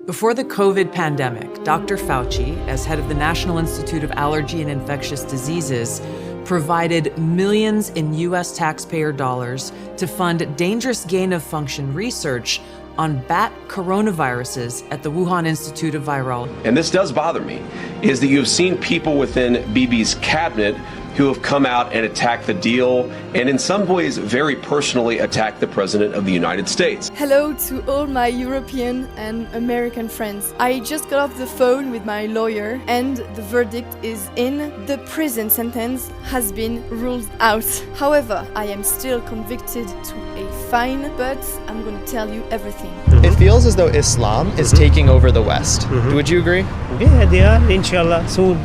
Before the COVID pandemic, Dr. Fauci, as head of the National Institute of Allergy and Infectious Diseases, provided millions in U.S. taxpayer dollars to fund dangerous gain-of-function research on bat coronaviruses at the Wuhan Institute of Virology. And this does bother me, is that you've seen people within Bibi's cabinet who have come out and attacked the deal, and in some ways very personally attacked the President of the United States. Hello to all my European and American friends. I just got off the phone with my lawyer and the verdict is in. The prison sentence has been ruled out. However, I am still convicted to a fine, but I'm going to tell you everything. It feels as though Islam is taking over the West. Would you agree? Yeah, they are, inshallah. Soon,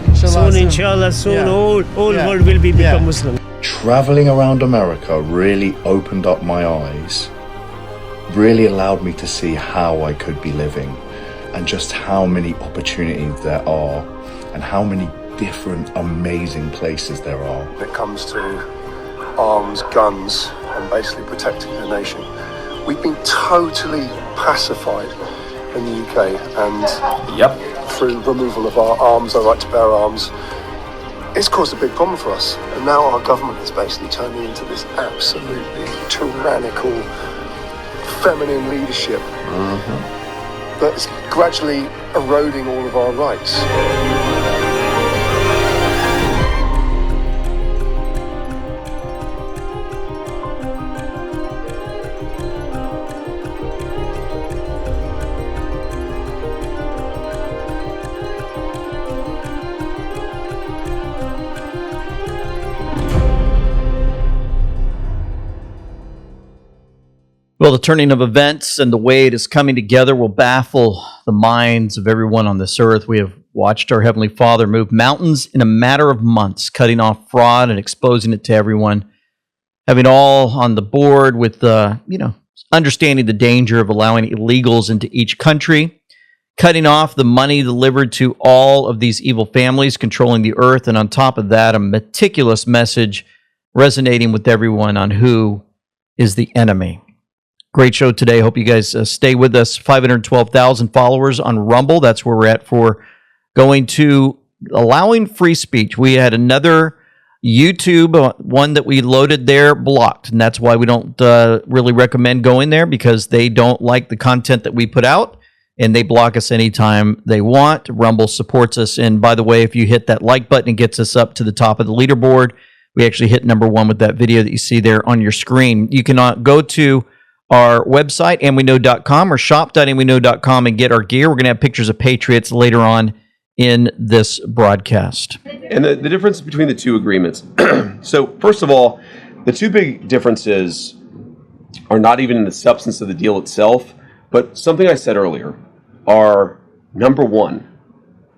inshallah, soon all world will become Muslim. Traveling around America really opened up my eyes, really allowed me to see how I could be living and just how many opportunities there are and how many different amazing places there are. When it comes to arms, guns and basically protecting the nation, we've been totally pacified in the UK, and through removal of our arms, our right to bear arms, it's caused a big problem for us. And now our government is basically turning into this absolutely tyrannical, feminine leadership that's gradually eroding all of our rights. Well, the turning of events and the way it is coming together will baffle the minds of everyone on this earth. We have watched our Heavenly Father move mountains in a matter of months, cutting off fraud and exposing it to everyone, having all on the board with, understanding the danger of allowing illegals into each country, cutting off the money delivered to all of these evil families controlling the earth, and on top of that, a meticulous message resonating with everyone on who is the enemy. Great show today. Hope you guys stay with us. 512,000 followers on Rumble. That's where we're at for going to allowing free speech. We had another YouTube, one that we loaded there, blocked. And that's why we don't really recommend going there, because they don't like the content that we put out and they block us anytime they want. Rumble supports us. And by the way, if you hit that like button, it gets us up to the top of the leaderboard. We actually hit #1 with that video that you see there on your screen. You can go to our website, amweknow.com, or shop.amweknow.com and get our gear. We're going to have pictures of Patriots later on in this broadcast. And the difference between the two agreements. So, first of all, the two big differences are not even in the substance of the deal itself, but something I said earlier are, number one,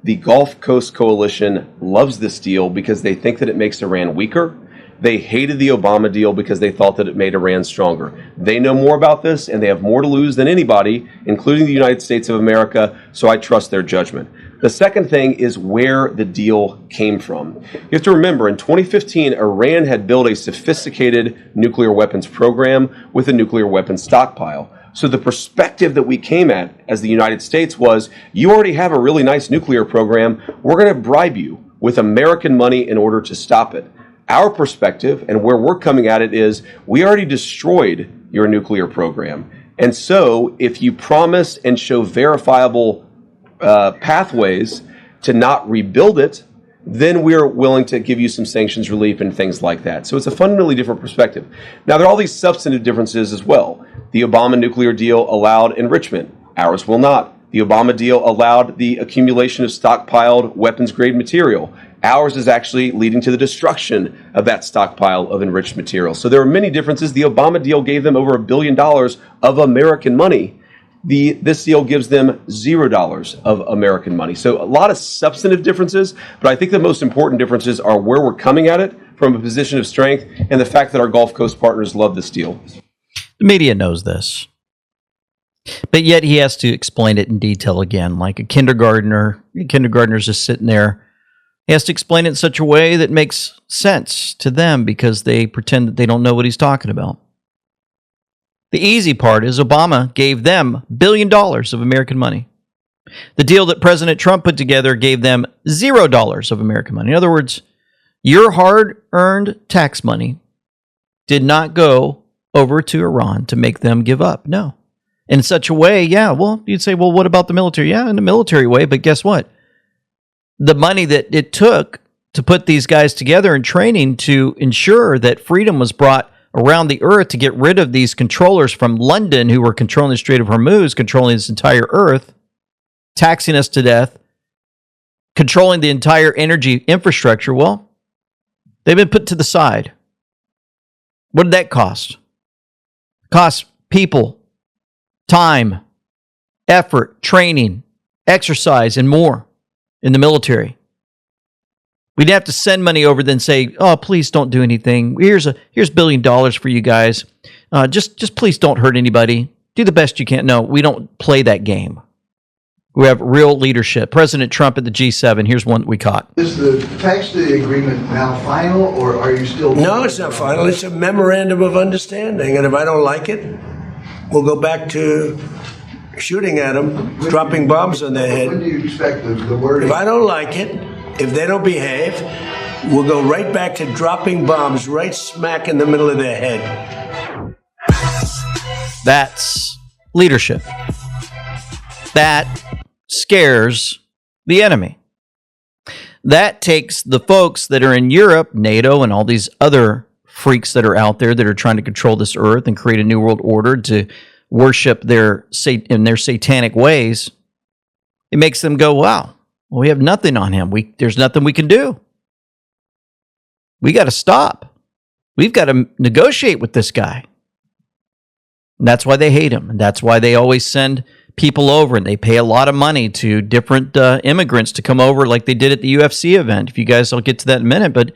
the Gulf Coast Coalition loves this deal because they think that it makes Iran weaker. They hated the Obama deal because they thought that it made Iran stronger. They know more about this, and they have more to lose than anybody, including the United States of America, so I trust their judgment. The second thing is where the deal came from. You have to remember, in 2015, Iran had built a sophisticated nuclear weapons program with a nuclear weapons stockpile. So the perspective that we came at as the United States was, you already have a really nice nuclear program. We're going to bribe you with American money in order to stop it. Our perspective and where we're coming at it is, we already destroyed your nuclear program. And so if you promise and show verifiable pathways to not rebuild it, then we're willing to give you some sanctions relief and things like that. So it's a fundamentally different perspective. Now, there are all these substantive differences as well. The Obama nuclear deal allowed enrichment. Ours will not. The Obama deal allowed the accumulation of stockpiled weapons-grade material. Ours is actually leading to the destruction of that stockpile of enriched material. So there are many differences. The Obama deal gave them over $1 billion of American money. This deal gives them $0 of American money. So a lot of substantive differences, but I think the most important differences are where we're coming at it from a position of strength and the fact that our Gulf Coast partners love this deal. The media knows this, but yet he has to explain it in detail again, like a kindergartner. Kindergartner's just sitting there. He has to explain it in such a way that makes sense to them because they pretend that they don't know what he's talking about. The easy part is Obama gave them $1 billion of American money. The deal that President Trump put together gave them $0 of American money. In other words, your hard-earned tax money did not go over to Iran to make them give up. No. In such a way, yeah, well, you'd say, well, what about the military? Yeah, in a military way, but guess what? The money that it took to put these guys together in training to ensure that freedom was brought around the earth, to get rid of these controllers from London who were controlling the Strait of Hormuz, controlling this entire earth, taxing us to death, controlling the entire energy infrastructure, well, they've been put to the side. What did that cost? Cost people time, effort, training, exercise, and more in the military. We'd have to send money over, then say, "Oh, please don't do anything. Here's $1 billion for you guys. Just please don't hurt anybody. Do the best you can." No, we don't play that game. We have real leadership. President Trump at the G7. Here's one that we caught. Is the text of the agreement now final, or are you still? No, it's not final. It's a memorandum of understanding, and if I don't like it, we'll go back to shooting at them, dropping bombs on their head. When do you expect the wording? If I don't like it, if they don't behave, we'll go right back to dropping bombs right smack in the middle of their head. That's leadership. That scares the enemy. That takes the folks that are in Europe, NATO, and all these other freaks that are out there that are trying to control this earth and create a new world order to worship in their satanic ways. It makes them go, wow, well, we have nothing on him. There's nothing we can do. We got to stop. We've got to negotiate with this guy. And that's why they hate him. And that's why they always send people over, and they pay a lot of money to different immigrants to come over, like they did at the UFC event. If you guys, I'll get to that in a minute, but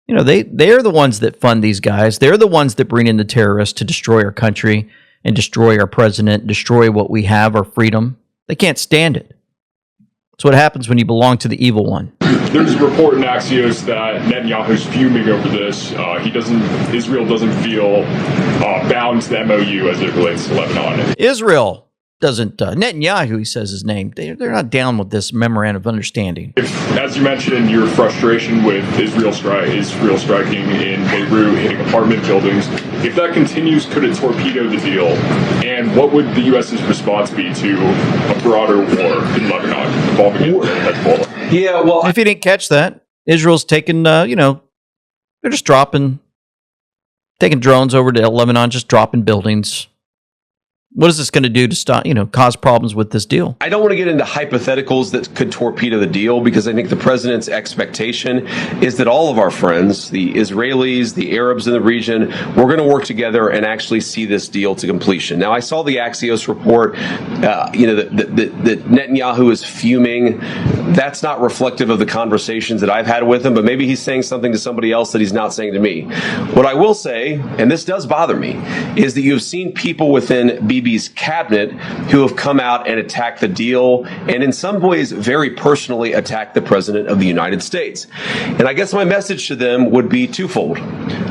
you know, they're the ones that fund these guys. They're the ones that bring in the terrorists to destroy our country and destroy our president, destroy what we have, our freedom. They can't stand it. It's what happens when you belong to the evil one. There's a report in Axios that Netanyahu's fuming over this. Israel doesn't feel bound to the MOU as it relates to Lebanon. Israel doesn't, Netanyahu, he says his name, they're not down with this memorandum of understanding. If, as you mentioned, your frustration with Israel striking in Beirut, hitting apartment buildings, if that continues, could it torpedo the deal? And what would the U.S.'s response be to a broader war in Lebanon involving Hezbollah? Yeah, well, if you didn't catch that, Israel's taking, they're just taking drones over to Lebanon, just dropping buildings. What is this going to do to stop, cause problems with this deal? I don't want to get into hypotheticals that could torpedo the deal, because I think the president's expectation is that all of our friends, the Israelis, the Arabs in the region, we're going to work together and actually see this deal to completion. Now, I saw the Axios report, that Netanyahu is fuming. That's not reflective of the conversations that I've had with him, but maybe he's saying something to somebody else that he's not saying to me. What I will say, and this does bother me, is that you've seen people within Bibi's cabinet who have come out and attacked the deal, and in some ways very personally attacked the president of the United States. And I guess my message to them would be twofold.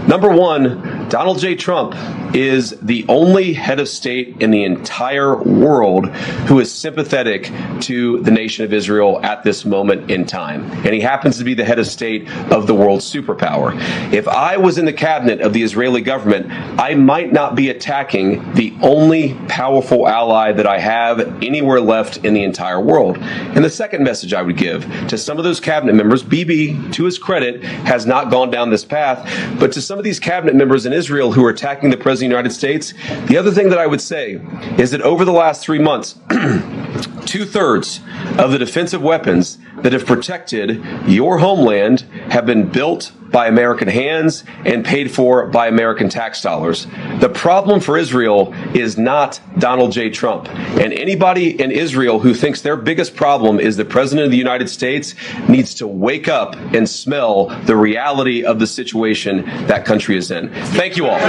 Number one, Donald J. Trump is the only head of state in the entire world who is sympathetic to the nation of Israel at this moment in time. And he happens to be the head of state of the world's superpower. If I was in the cabinet of the Israeli government, I might not be attacking the only powerful ally that I have anywhere left in the entire world. And the second message I would give to some of those cabinet members, Bibi, to his credit, has not gone down this path, but to some of these cabinet members in Israel who are attacking the president of the United States, the other thing that I would say is that over the last 3 months, 2/3 of the defensive weapons that have protected your homeland have been built by American hands and paid for by American tax dollars. The problem for Israel is not Donald J. Trump. And anybody in Israel who thinks their biggest problem is the president of the United States needs to wake up and smell the reality of the situation that country is in. Thank you all.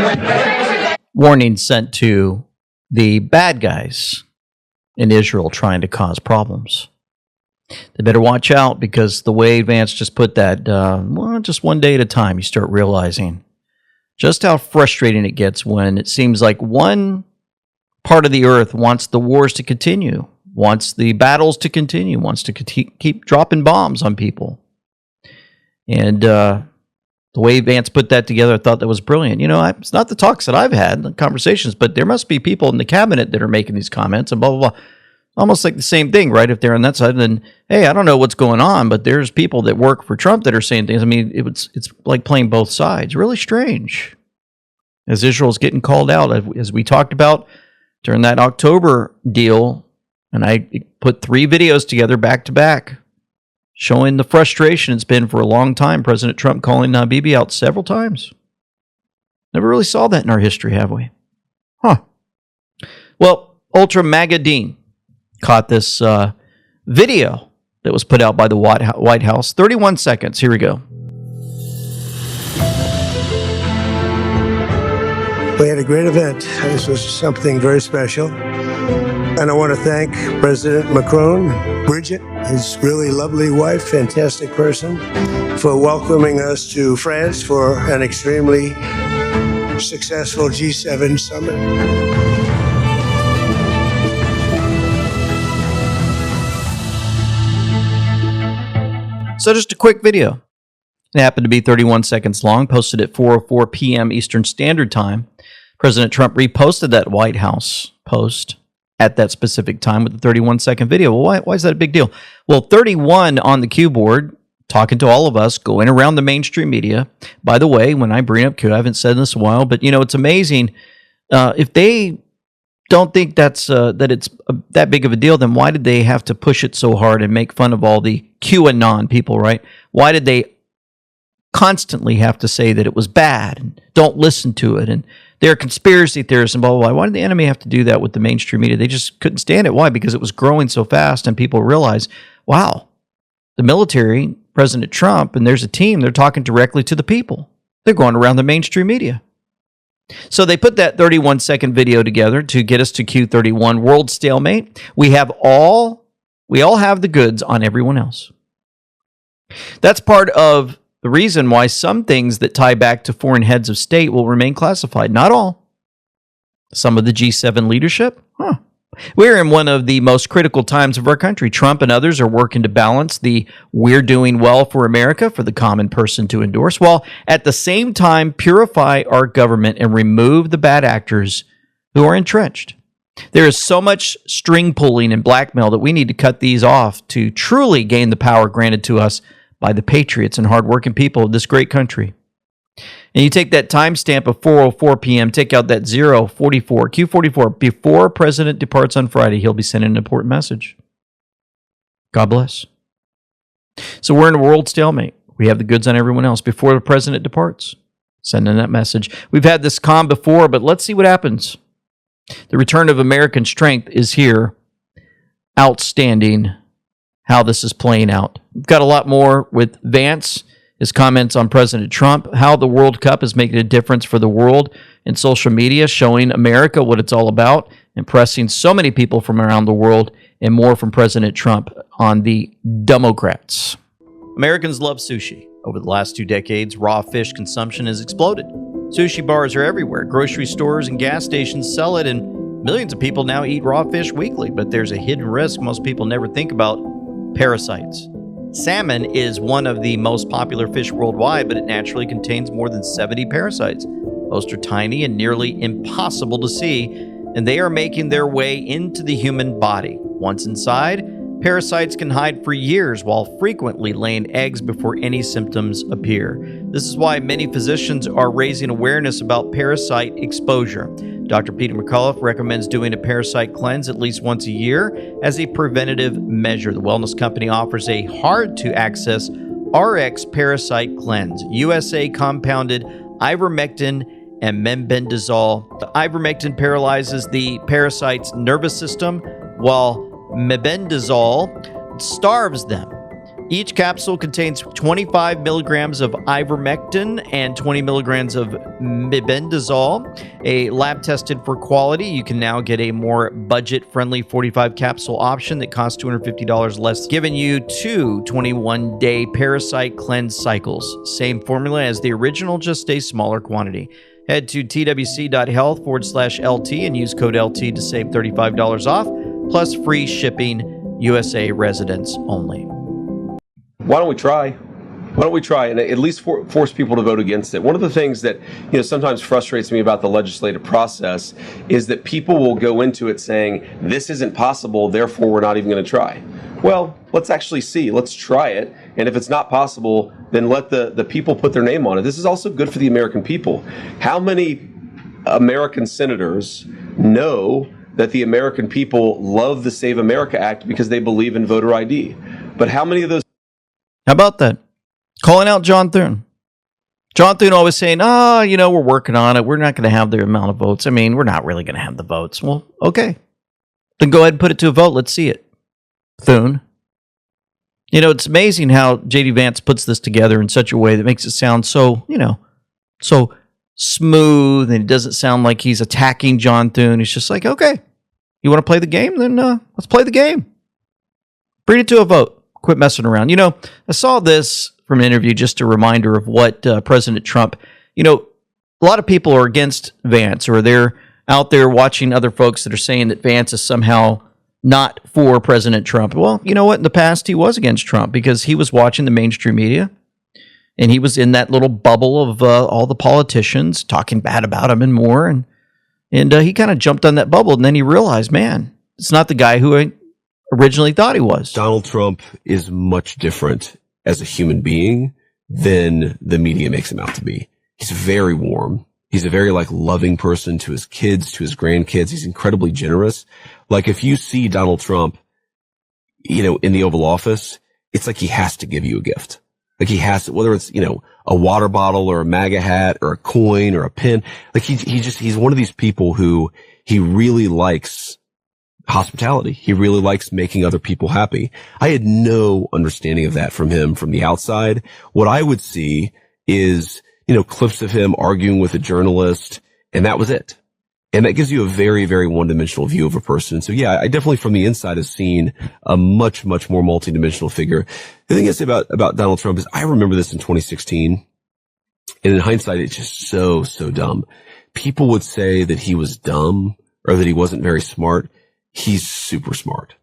Warning sent to the bad guys in Israel trying to cause problems. They better watch out, because the way Vance just put that, just one day at a time, you start realizing just how frustrating it gets when it seems like one part of the earth wants the wars to continue. wants the battles to continue, wants to keep dropping bombs on people. And the way Vance put that together, I thought that was brilliant. You know, it's not the talks that I've had, the conversations, but there must be people in the cabinet that are making these comments and blah, blah, blah. Almost like the same thing, right? If they're on that side, then, hey, I don't know what's going on, but there's people that work for Trump that are saying things. I mean, it's like playing both sides. Really strange. As Israel's getting called out, as we talked about during that October deal, and I put 3 videos together back to back, showing the frustration it's been for a long time. President Trump calling Bibi out several times. Never really saw that in our history, have we? Huh. Well, Ultra Magadine caught this video that was put out by the White House. 31 seconds. Here we go. We had a great event. This was something very special. And I want to thank President Macron, Bridget, his really lovely wife, fantastic person, for welcoming us to France for an extremely successful G7 summit. So just a quick video. It happened to be 31 seconds long, posted at 4:04 p.m. Eastern Standard Time. President Trump reposted that White House post at that specific time with the 31-second video. Well, why is that a big deal? Well, 31 on the cue board, talking to all of us, going around the mainstream media. By the way, when I bring up Q, I haven't said this in a while, but you know, it's amazing. If they don't think that it's that big of a deal, then why did they have to push it so hard and make fun of all the QAnon people, right? Why did they constantly have to say that it was bad and don't listen to it and they're conspiracy theorists and blah, blah, blah? Why did the enemy have to do that with the mainstream media? They just couldn't stand it. Why? Because it was growing so fast and people realized, wow, the military, President Trump, and there's a team, they're talking directly to the people. They're going around the mainstream media. So they put that 31-second video together to get us to Q31, world stalemate. We all have the goods on everyone else. That's part of the reason why some things that tie back to foreign heads of state will remain classified. Not all. Some of the G7 leadership, we're in one of the most critical times of our country. Trump and others are working to balance the we're doing well for America for the common person to endorse, while at the same time purify our government and remove the bad actors who are entrenched. There is so much string pulling and blackmail that we need to cut these off to truly gain the power granted to us by the patriots and hardworking people of this great country. And you take that timestamp of 4:04 p.m., take out that 044, Q44, before President departs on Friday, he'll be sending an important message. God bless. So we're in a world stalemate. We have the goods on everyone else before the president departs. Sending that message. We've had this calm before, but let's see what happens. The return of American strength is here. Outstanding how this is playing out. We've got a lot more with Vance, his comments on President Trump, how the World Cup is making a difference for the world in social media, showing America what it's all about, impressing so many people from around the world, and more from President Trump on the Democrats. Americans love sushi. Over the last 2 decades, raw fish consumption has exploded. Sushi bars are everywhere. Grocery stores and gas stations sell it, and millions of people now eat raw fish weekly. But there's a hidden risk most people never think about: parasites. Salmon is one of the most popular fish worldwide, but it naturally contains more than 70 parasites. Most are tiny and nearly impossible to see, and they are making their way into the human body. Once inside, parasites can hide for years while frequently laying eggs before any symptoms appear. This is why many physicians are raising awareness about parasite exposure. Dr. Peter McCullough recommends doing a parasite cleanse at least once a year as a preventative measure. The wellness company offers a hard-to-access RX parasite cleanse, USA compounded ivermectin and mebendazole. The ivermectin paralyzes the parasite's nervous system, while mebendazole starves them. Each capsule contains 25 milligrams of ivermectin and 20 milligrams of mebendazole. A lab tested for quality. You can now get a more budget-friendly 45 capsule option that costs $250 less, giving you 2 21-day parasite cleanse cycles. Same formula as the original, just a smaller quantity. Head to twc.health/LT and use code LT to save $35 off. plus free shipping, USA residents only. Why don't we try? Why don't we try and at least force people to vote against it? One of the things that sometimes frustrates me about the legislative process is that people will go into it saying, this isn't possible, therefore we're not even going to try. Well, let's actually see. Let's try it. And if it's not possible, then let the people put their name on it. This is also good for the American people. How many American senators know that the American people love the Save America Act because they believe in voter ID? But how many of those... How about that? Calling out John Thune. John Thune always saying, we're working on it. We're not going to have the amount of votes. I mean, we're not really going to have the votes. Well, okay. Then go ahead and put it to a vote. Let's see it. Thune. It's amazing how J.D. Vance puts this together in such a way that makes it sound so, so smooth, and it doesn't sound like he's attacking John Thune. He's just like, okay, you want to play the game? Then let's play the game. Bring it to a vote. Quit messing around. I saw this from an interview, just a reminder of what President Trump, a lot of people are against Vance, or they're out there watching other folks that are saying that Vance is somehow not for President Trump. Well, you know what? In the past, he was against Trump because he was watching the mainstream media, and he was in that little bubble of all the politicians talking bad about him and more. And he kind of jumped on that bubble, and then he realized, man, it's not the guy who I originally thought he was. Donald Trump is much different as a human being than the media makes him out to be. He's very warm. He's a very loving person to his kids, to his grandkids. He's incredibly generous. If you see Donald Trump, in the Oval Office, it's like he has to give you a gift. He has to, whether it's, a water bottle or a MAGA hat or a coin or a pin. He's one of these people who he really likes hospitality. He really likes making other people happy. I had no understanding of that from him from the outside. What I would see is, clips of him arguing with a journalist, and that was it. And that gives you a very, very one-dimensional view of a person. So yeah, I definitely from the inside have seen a much, much more multi-dimensional figure. The thing I say about Donald Trump is I remember this in 2016, and in hindsight, it's just so dumb. People would say that he was dumb or that he wasn't very smart. He's super smart.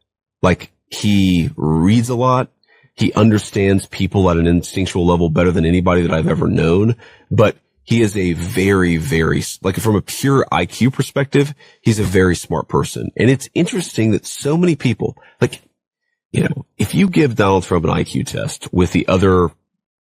He reads a lot. He understands people at an instinctual level better than anybody that I've ever known. But he is a very, very, from a pure IQ perspective, he's a very smart person. And it's interesting that so many people, if you give Donald Trump an IQ test with the other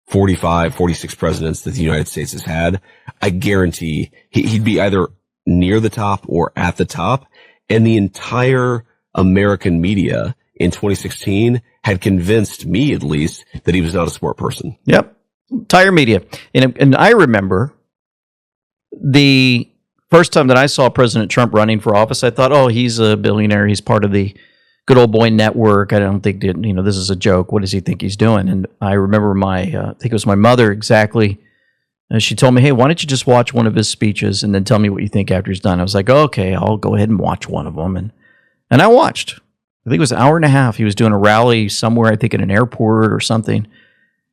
45, 46 presidents that the United States has had, I guarantee he'd be either near the top or at the top. And the entire American media in 2016 had convinced me, at least, that he was not a smart person. Yep. Entire media. And I remember the first time that I saw President Trump running for office, I thought, oh, he's a billionaire. He's part of the good old boy network. I don't think that, this is a joke. What does he think he's doing? And I remember I think it was my mother exactly. She told me, hey, why don't you just watch one of his speeches and then tell me what you think after he's done. I was like, oh, okay, I'll go ahead and watch one of them. And I watched. I think it was an hour and a half. He was doing a rally somewhere, I think in an airport or something.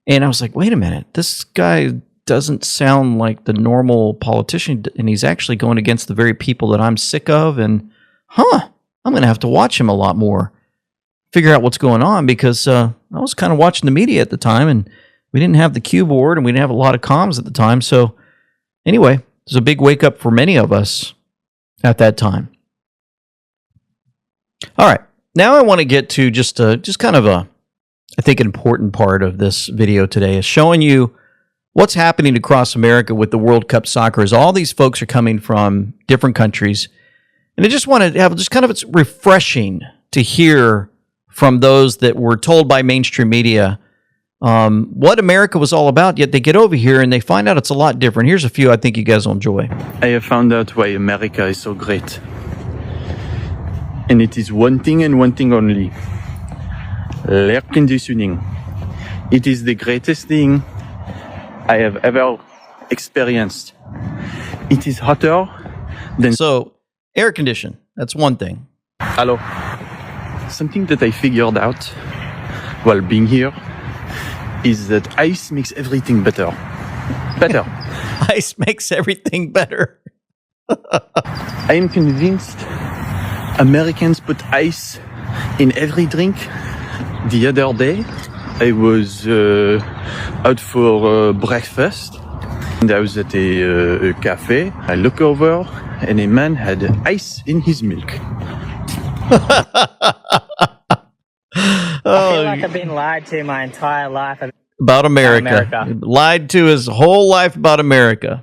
And I was like, wait a minute, this guy doesn't sound like the normal politician, and he's actually going against the very people that I'm sick of. And, I'm going to have to watch him a lot more, figure out what's going on, because I was kind of watching the media at the time, and we didn't have the cue board, and we didn't have a lot of comms at the time. So anyway, it was a big wake up for many of us at that time. All right. Now I want to get to just kind of I think an important part of this video today is showing you what's happening across America with the World Cup soccer. As all these folks are coming from different countries, and I just want to have it's refreshing to hear from those that were told by mainstream media what America was all about, yet they get over here and they find out it's a lot different. Here's a few I think you guys will enjoy. I have found out why America is so great. And it is one thing and one thing only. Air conditioning. It is the greatest thing I have ever experienced. It is hotter than... So, air condition, that's one thing. Hello. Something that I figured out while being here is that ice makes everything better. Better. Ice makes everything better. I am convinced Americans put ice in every drink. The other day, I was out for breakfast, and I was at a cafe. I look over, and a man had ice in his milk. I feel like I've been lied to my entire life about America. Lied to his whole life about America.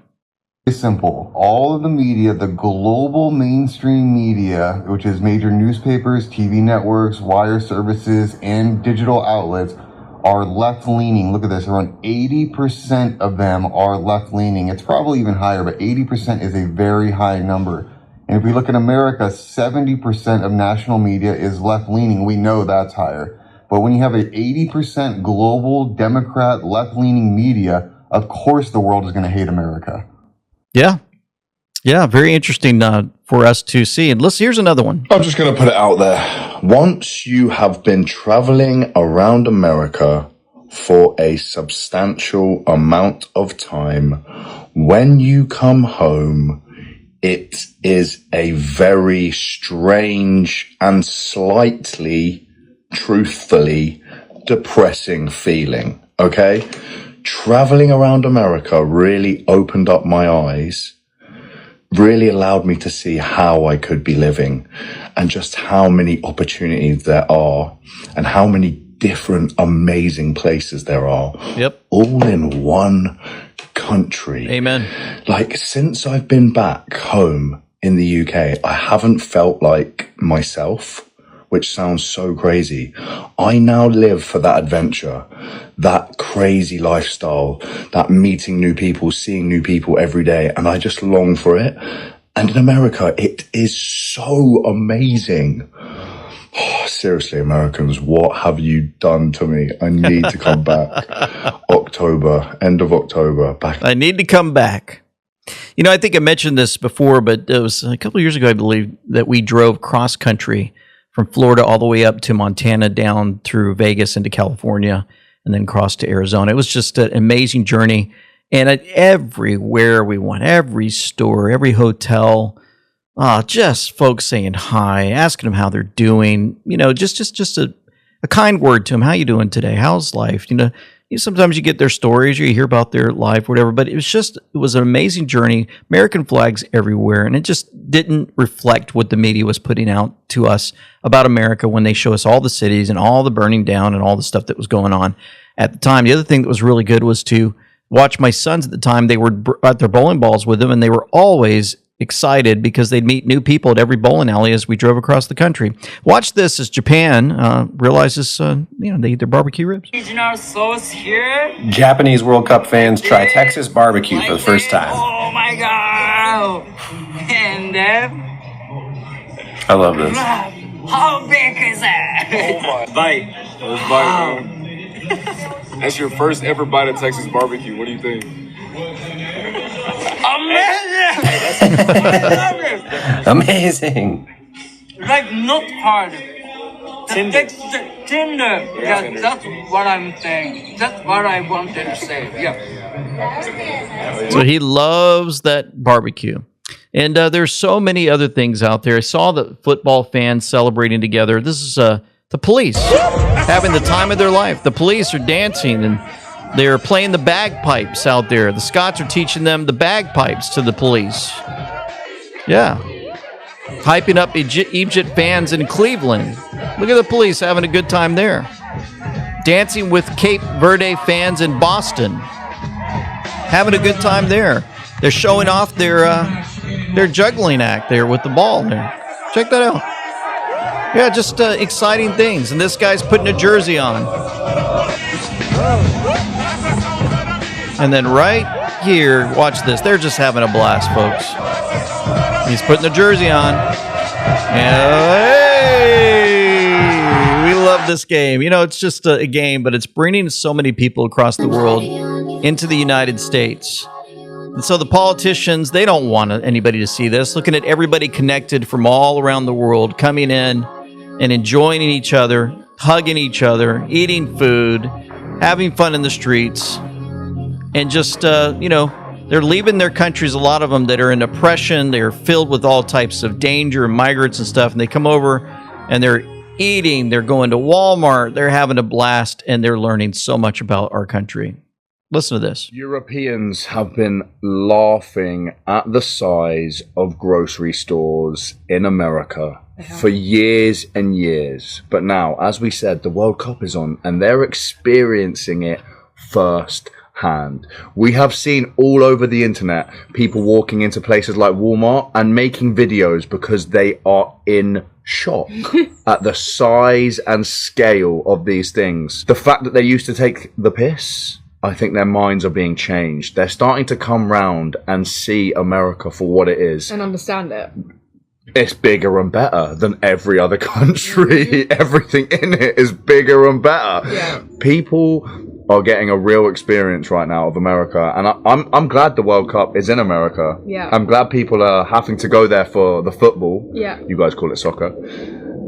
Simple. All of the media, the global mainstream media, which is major newspapers, TV networks, wire services, and digital outlets, are left-leaning. Look at this. Around 80% of them are left-leaning. It's probably even higher, but 80% is a very high number. And if we look at America, 70% of national media is left-leaning. We know that's higher. But when you have an 80% global Democrat left-leaning media, of course the world is going to hate America. Yeah. Yeah, very interesting for us to see. And here's another one. I'm just going to put it out there. Once you have been traveling around America for a substantial amount of time, when you come home, it is a very strange and slightly, truthfully, depressing feeling, okay? Traveling around America really opened up my eyes, really allowed me to see how I could be living and just how many opportunities there are and how many different amazing places there are. Yep. All in one country. Amen. Like, since I've been back home in the UK, I haven't felt like myself, which sounds so crazy. I now live for that adventure, that crazy lifestyle, that meeting new people, seeing new people every day, and I just long for it. And in America, it is so amazing. Oh, seriously, Americans, what have you done to me? I need to come back. October, end of October, back. I need to come back. You know, I think I mentioned this before, but it was a couple of years ago, I believe, that we drove cross country from Florida all the way up to Montana, down through Vegas into California, and then crossed to Arizona. It was just an amazing journey. And everywhere we went, every store, every hotel, just folks saying hi, asking them how they're doing. You know, just a kind word to them. How you doing today? How's life? You know, sometimes you get their stories or you hear about their life, whatever. But it was an amazing journey. American flags everywhere, and it just didn't reflect what the media was putting out to us about America when they show us all the cities and all the burning down and all the stuff that was going on at the time. The other thing that was really good was to watch my sons at the time. They were at their bowling balls with them, and they were always excited because they'd meet new people at every bowling alley as we drove across the country. Watch this as Japan realizes, they eat their barbecue ribs. Regional sauce here. Japanese World Cup fans try Texas barbecue for the first time. Oh my god! And I love this. How big is that? Oh my. Bite. First bite, man. That's your first ever bite of Texas barbecue. What do you think? Amazing! Amazing. Like, not hard. Tender. Yeah, that's what I'm saying. That's what I wanted to say. Yeah. So he loves that barbecue. And there's so many other things out there. I saw the football fans celebrating together. This is the police having the time of their life. The police are dancing and they're playing the bagpipes out there. The Scots are teaching them the bagpipes to the police. Yeah. Hyping up Egypt fans in Cleveland. Look at the police having a good time there. Dancing with Cape Verde fans in Boston. Having a good time there. They're showing off their juggling act there with the ball there. Check that out. Yeah, just exciting things. And this guy's putting a jersey on. And then right here, watch this. They're just having a blast, folks. He's putting the jersey on. And hey, we love this game. You know, it's just a game, but it's bringing so many people across the world into the United States. And so the politicians, they don't want anybody to see this. Looking at everybody connected from all around the world, coming in and enjoying each other, hugging each other, eating food, having fun in the streets, and just, They're leaving their countries, a lot of them that are in oppression. They're filled with all types of danger and migrants and stuff. And they come over and they're eating. They're going to Walmart. They're having a blast. And they're learning so much about our country. Listen to this. Europeans have been laughing at the size of grocery stores in America for years and years. But now, as we said, the World Cup is on and they're experiencing it first hand. We have seen all over the internet people walking into places like Walmart and making videos because they are in shock at the size and scale of these things. The fact that they used to take the piss, I think their minds are being changed. They're starting to come round and see America for what it is. And understand it. It's bigger and better than every other country. Everything in it is bigger and better. Yeah. People are getting a real experience right now of America, and I'm glad the World Cup is in America. Yeah. I'm glad people are having to go there for the football. Yeah. You guys call it soccer.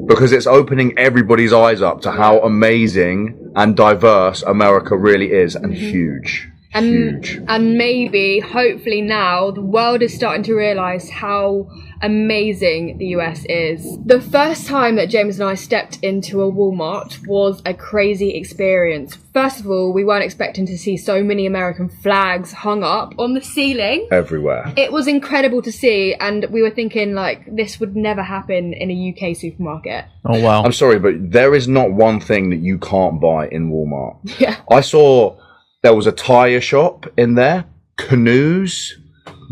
Because it's opening everybody's eyes up to how amazing and diverse America really is, and huge. And maybe, hopefully now, the world is starting to realise how amazing the US is. The first time that James and I stepped into a Walmart was a crazy experience. First of all, we weren't expecting to see so many American flags hung up on the ceiling. Everywhere. It was incredible to see, and we were thinking, like, this would never happen in a UK supermarket. Oh, wow. I'm sorry, but there is not one thing that you can't buy in Walmart. Yeah. I saw there was a tire shop in there, canoes,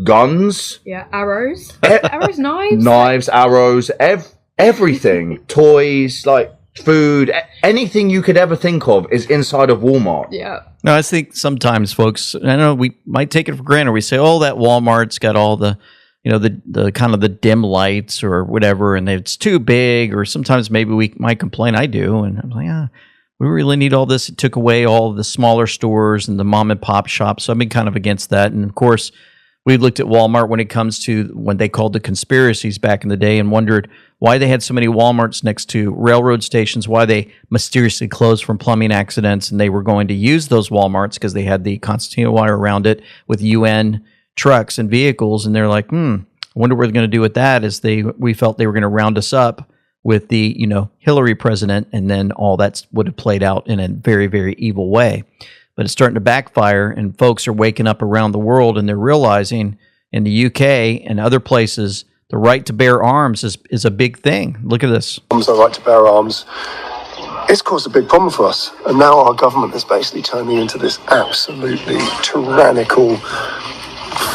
guns. Yeah, arrows. Arrows, knives. Knives, arrows, everything. Toys, like food, anything you could ever think of is inside of Walmart. Yeah. No, I think sometimes, folks, I know we might take it for granted. We say, oh, that Walmart's got all the, you know, the kind of the dim lights or whatever, and it's too big, or sometimes maybe we might complain. I do, and I'm like, we really need all this. It took away all of the smaller stores and the mom and pop shops. So I've been kind of against that. And of course, we looked at Walmart when it comes to what they called the conspiracies back in the day and wondered why they had so many Walmarts next to railroad stations, why they mysteriously closed from plumbing accidents. And they were going to use those Walmarts because they had the concertina wire around it with UN trucks and vehicles. And they're like, I wonder what they're going to do with that, as we felt they were going to round us up with the, Hillary president, and then all that would have played out in a very, very evil way. But it's starting to backfire, and folks are waking up around the world, and they're realizing in the UK and other places, the right to bear arms is a big thing. Look at this. The right to bear arms. It's caused a big problem for us, and now our government is basically turning into this absolutely tyrannical,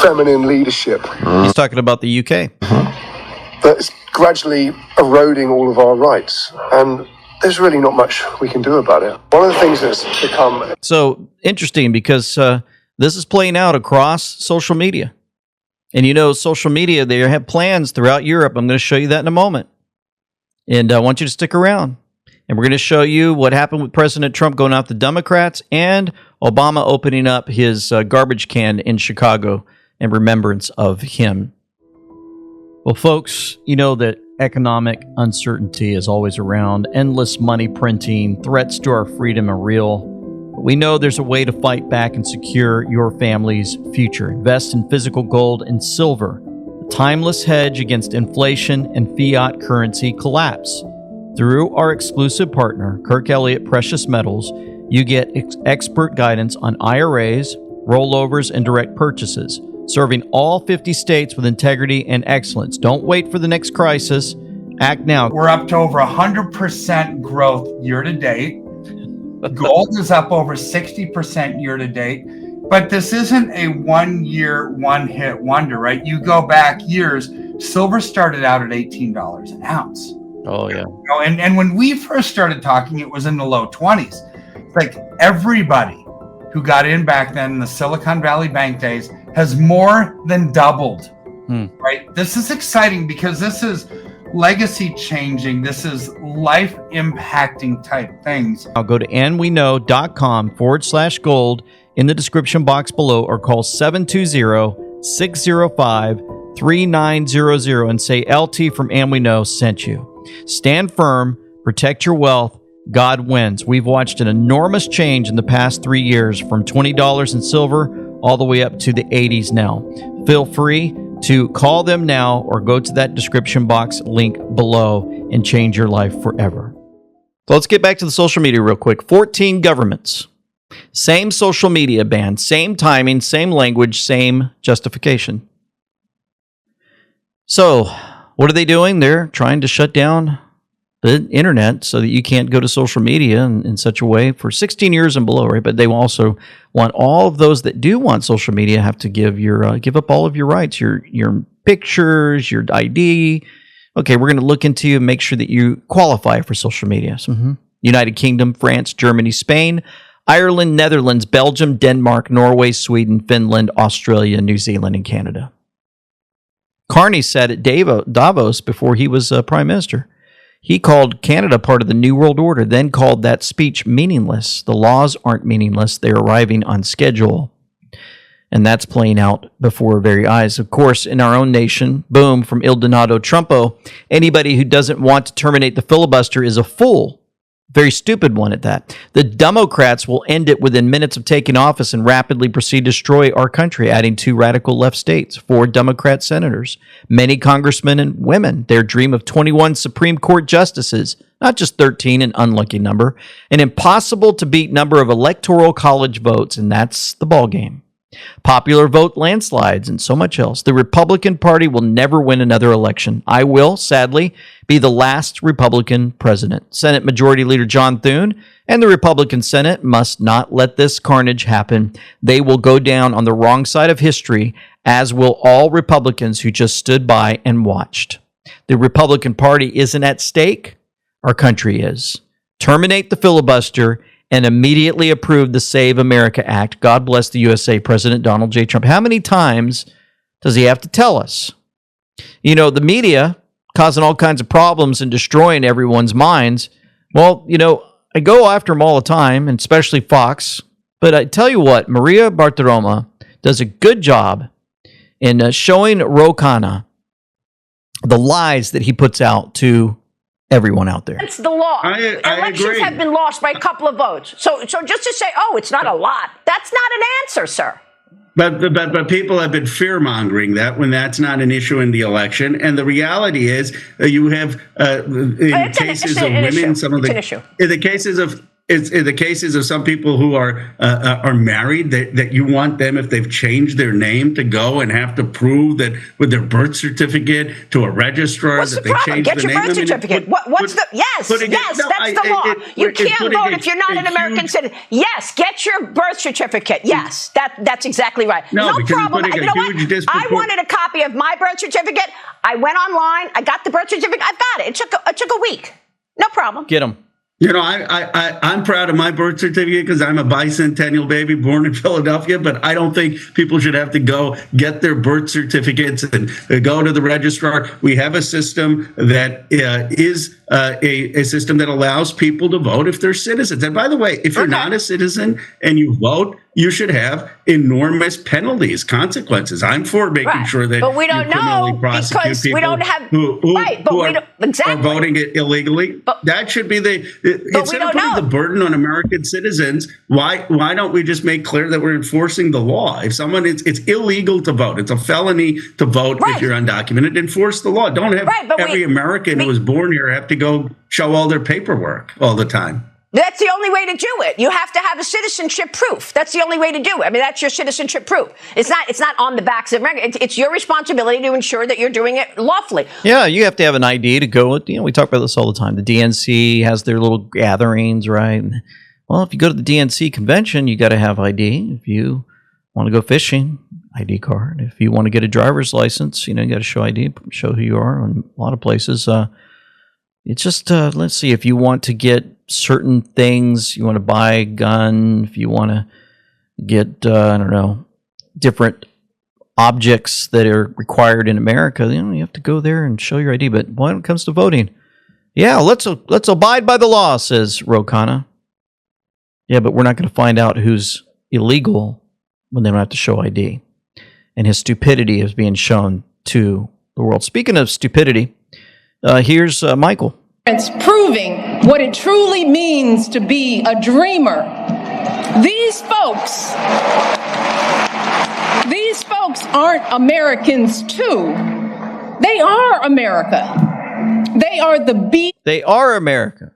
feminine leadership. He's talking about the UK. That's gradually eroding all of our rights, and there's really not much we can do about it. One of the things that's become... So, interesting, because this is playing out across social media. And social media, they have plans throughout Europe. I'm going to show you that in a moment. And I want you to stick around. And we're going to show you what happened with President Trump going out the Democrats and Obama opening up his garbage can in Chicago in remembrance of him. Well, folks, you know that economic uncertainty is always around. Endless money printing, threats to our freedom are real. But we know there's a way to fight back and secure your family's future. Invest in physical gold and silver, a timeless hedge against inflation and fiat currency collapse. Through our exclusive partner, Kirk Elliott Precious Metals, you get expert guidance on IRAs, rollovers, and direct purchases, serving all 50 states with integrity and excellence. Don't wait for the next crisis. Act now. We're up to over 100% growth year to date. Gold is up over 60% year to date. But this isn't a 1 year, one hit wonder, right? You go back years, silver started out at $18 an ounce. Oh, yeah. And when we first started talking, it was in the low 20s. It's like everybody who got in back then in the Silicon Valley Bank days has more than doubled, right? This is exciting because this is legacy changing. This is life impacting type things. I'll go to andweknow.com/gold in the description box below, or call 720-605-3900 and say LT from And We Know sent you. Stand firm, protect your wealth. God wins. We've watched an enormous change in the past 3 years, from $20 in silver all the way up to the 80s now. Feel free to call them now or go to that description box link below and change your life forever. So let's get back to the social media real quick. 14 governments. Same social media ban, same timing, same language, same justification. So, what are they doing? They're trying to shut down the internet so that you can't go to social media in such a way for 16 years and below, right? But they also want all of those that do want social media have to give up all of your rights, your pictures, your ID. Okay, we're going to look into you and make sure that you qualify for social media. So, United Kingdom, France, Germany, Spain, Ireland, Netherlands, Belgium, Denmark, Norway, Sweden, Finland, Australia, New Zealand, and Canada. Carney said at Davos before he was prime minister, he called Canada part of the New World Order, then called that speech meaningless. The laws aren't meaningless. They're arriving on schedule. And that's playing out before our very eyes. Of course, in our own nation, boom, from Il Donato Trumpo, anybody who doesn't want to terminate the filibuster is a fool. Very stupid one at that. The Democrats will end it within minutes of taking office and rapidly proceed to destroy our country, adding 2 radical left states, 4 Democrat senators, many congressmen and women, their dream of 21 Supreme Court justices, not just 13, an unlucky number, an impossible to beat number of electoral college votes, and that's the ballgame. Popular vote landslides and so much else. The Republican Party will never win another election. I will, sadly, be the last Republican president. Senate Majority Leader John Thune and the Republican Senate must not let this carnage happen. They will go down on the wrong side of history, as will all Republicans who just stood by and watched. The Republican Party isn't at stake. Our country is. Terminate the filibuster and immediately approve the Save America Act. God bless the USA, President Donald J. Trump. How many times does he have to tell us? You know, the media causing all kinds of problems and destroying everyone's minds. Well, you know, I go after them all the time, and especially Fox. But I tell you what, Maria Bartiromo does a good job in showing Ro Khanna the lies that he puts out to everyone out there. It's the law. Elections have been lost by a couple of votes. So just to say, oh, it's not a lot, that's not an answer, sir. But people have been fear-mongering that when that's not an issue in the election. And the reality is you have in cases of women, some of the in the cases of some people who are married, that you want them, if they've changed their name, to go and have to prove that with their birth certificate to a registrar. What's that the they problem? changed Get the your name. birth certificate. Yes, that's the law. You can't vote if you're not an American citizen. Yes, get your birth certificate. Yes, that's exactly right. No problem. You know what? I wanted a copy of my birth certificate. I went online. I got the birth certificate. I've got it. It took a week. No problem. Get them. You know, I'm proud of my birth certificate because I'm a bicentennial baby born in Philadelphia, but I don't think people should have to go get their birth certificates and go to the registrar. We have a system that is a system that allows people to vote if they're citizens. And by the way, if you're not a citizen and you vote, you should have enormous penalties, consequences. I'm for making sure that but we don't know because we don't have who are voting illegally. That should be instead of putting the burden on American citizens. Why don't we just make clear that we're enforcing the law? If someone it's illegal to vote, it's a felony to vote if you're undocumented. Enforce the law. Don't have every American who was born here have to go show all their paperwork all the time. That's the only way to do it. You have to have a citizenship proof. That's the only way to do it. I mean, that's your citizenship proof. It's not on the backs of America. It's your responsibility to ensure that you're doing it lawfully. Yeah, you have to have an ID to go with. You know, we talk about this all the time. The DNC has their little gatherings, right? Well, if you go to the DNC convention, you got to have ID. If you want to go fishing, ID card. If you want to get a driver's license, you know, you got to show ID, show who you are. In a lot of places, it's just let's see. If you want to get certain things, you want to buy a gun, if you want to get I don't know, different objects that are required in America, you know, you have to go there and show your ID. But when it comes to voting, yeah, let's abide by the law, says Ro Khanna. Yeah, but we're not going to find out who's illegal when they don't have to show ID. And his stupidity is being shown to the world. Speaking of stupidity, here's Michael. It's proving what it truly means to be a dreamer. These folks folks aren't Americans too. They are America. They are the They are America.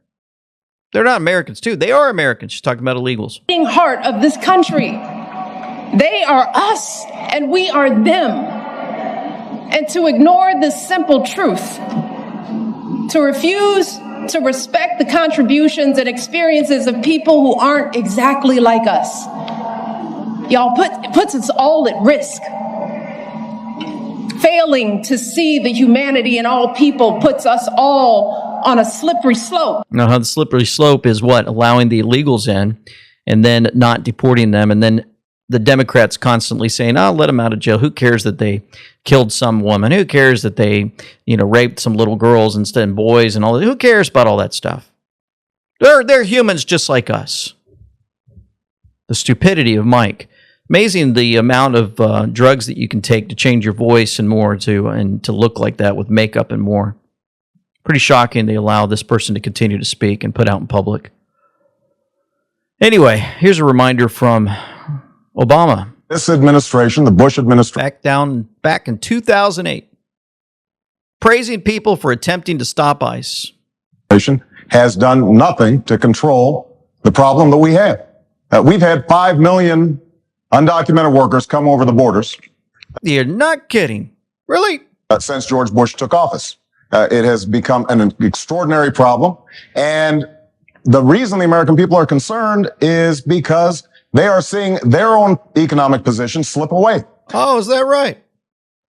They're not Americans too. They are Americans. She's talking about illegals. beating heart of this country. They are us and we are them. And to ignore this simple truth, to refuse to respect the contributions and experiences of people who aren't exactly like us, y'all puts us all at risk. Failing to see the humanity in all people puts us all on a slippery slope. Now, the slippery slope is what? Allowing the illegals in and then not deporting them. And then the Democrats constantly saying, oh, let them out of jail. Who cares that they killed some woman? Who cares that they, raped some little girls instead of boys and all that? Who cares about all that stuff? They're humans just like us. The stupidity of Mike. Amazing the amount of drugs that you can take to change your voice and more to look like that with makeup and more. Pretty shocking they allow this person to continue to speak and put out in public. Anyway, here's a reminder from Obama. This administration, the Bush administration, back in 2008, praising people for attempting to stop ICE. Has done nothing to control the problem that we have. We've had 5 million undocumented workers come over the borders. You're not kidding. Really? Since George Bush took office. It has become an extraordinary problem. And the reason the American people are concerned is because they are seeing their own economic position slip away. Oh, is that right?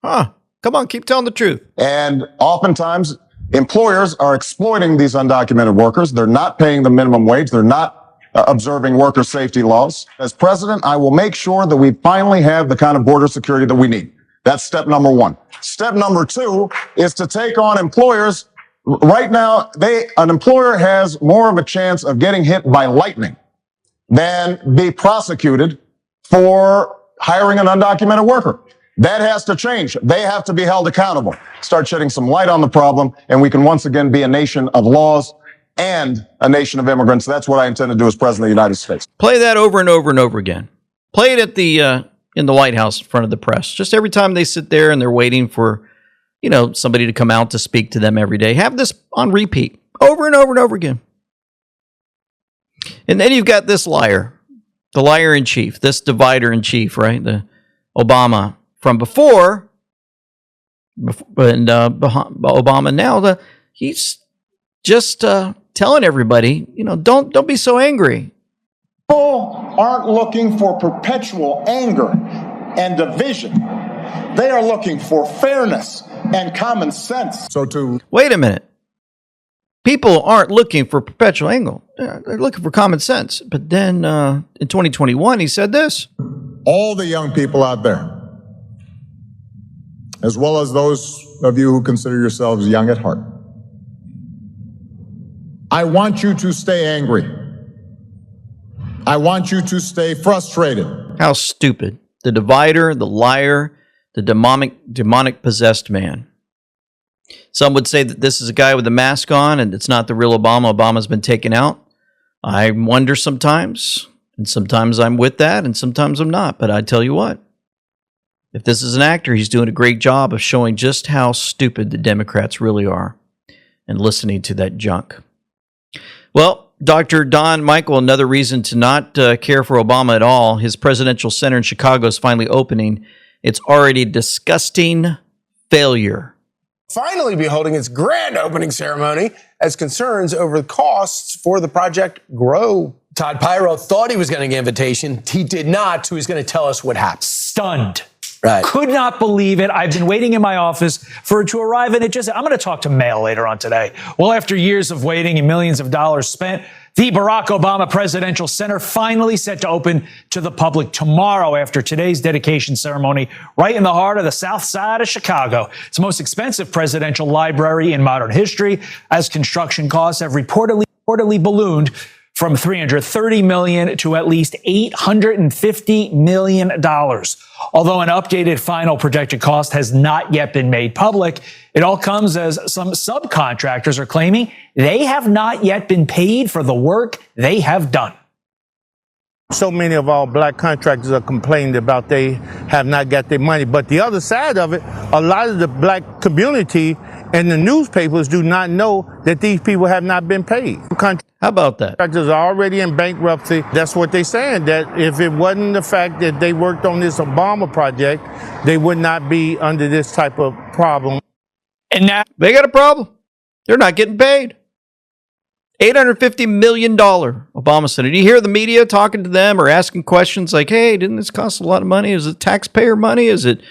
Huh. Come on, keep telling the truth. And oftentimes, employers are exploiting these undocumented workers. They're not paying the minimum wage. They're not observing worker safety laws. As president, I will make sure that we finally have the kind of border security that we need. That's step number one. Step number two is to take on employers. Right now, an employer has more of a chance of getting hit by lightning than be prosecuted for hiring an undocumented worker. That has to change. They have to be held accountable. Start shedding some light on the problem, and we can once again be a nation of laws and a nation of immigrants. That's what I intend to do as president of the United States. Play that over and over and over again. Play it at the in the White House in front of the press. Just every time they sit there and they're waiting for, somebody to come out to speak to them every day. Have this on repeat over and over and over again. And then you've got this liar, the liar in chief, this divider in chief, right? The Obama from before, and Obama now. He's just telling everybody, don't be so angry. People aren't looking for perpetual anger and division. They are looking for fairness and common sense. Wait a minute. People aren't looking for perpetual anger. They're looking for common sense. But then in 2021, he said this. All the young people out there, as well as those of you who consider yourselves young at heart, I want you to stay angry. I want you to stay frustrated. How stupid. The divider, the liar, the demonic possessed man. Some would say that this is a guy with a mask on and it's not the real Obama. Obama's been taken out. I wonder sometimes, and sometimes I'm with that and sometimes I'm not. But I tell you what, if this is an actor, he's doing a great job of showing just how stupid the Democrats really are and listening to that junk. Well, Dr. Don Michael, another reason to not care for Obama at all. His presidential center in Chicago is finally opening. It's already a disgusting failure. Finally be holding its grand opening ceremony as concerns over the costs for the project grow. Todd Pyro thought he was getting an invitation. He did not, so he's going to tell us what happened. Stunned. Right. Could not believe it. I've been waiting in my office for it to arrive, and I'm going to talk to Mail later on today. Well, after years of waiting and millions of dollars spent, the Barack Obama Presidential Center finally set to open to the public tomorrow after today's dedication ceremony right in the heart of the south side of Chicago. It's the most expensive presidential library in modern history, as construction costs have reportedly ballooned from $330 million to at least $850 million. Although an updated final projected cost has not yet been made public, it all comes as some subcontractors are claiming they have not yet been paid for the work they have done. So many of our black contractors are complaining about they have not got their money. But the other side of it, a lot of the black community and the newspapers do not know that these people have not been paid. How about that? Contractors are already in bankruptcy. That's what they're saying, that if it wasn't the fact that they worked on this Obama project, they would not be under this type of problem. And now they got a problem. They're not getting paid. $850 million Obama Center. Do you hear the media talking to them or asking questions like, hey, didn't this cost a lot of money? Is it taxpayer money? Was it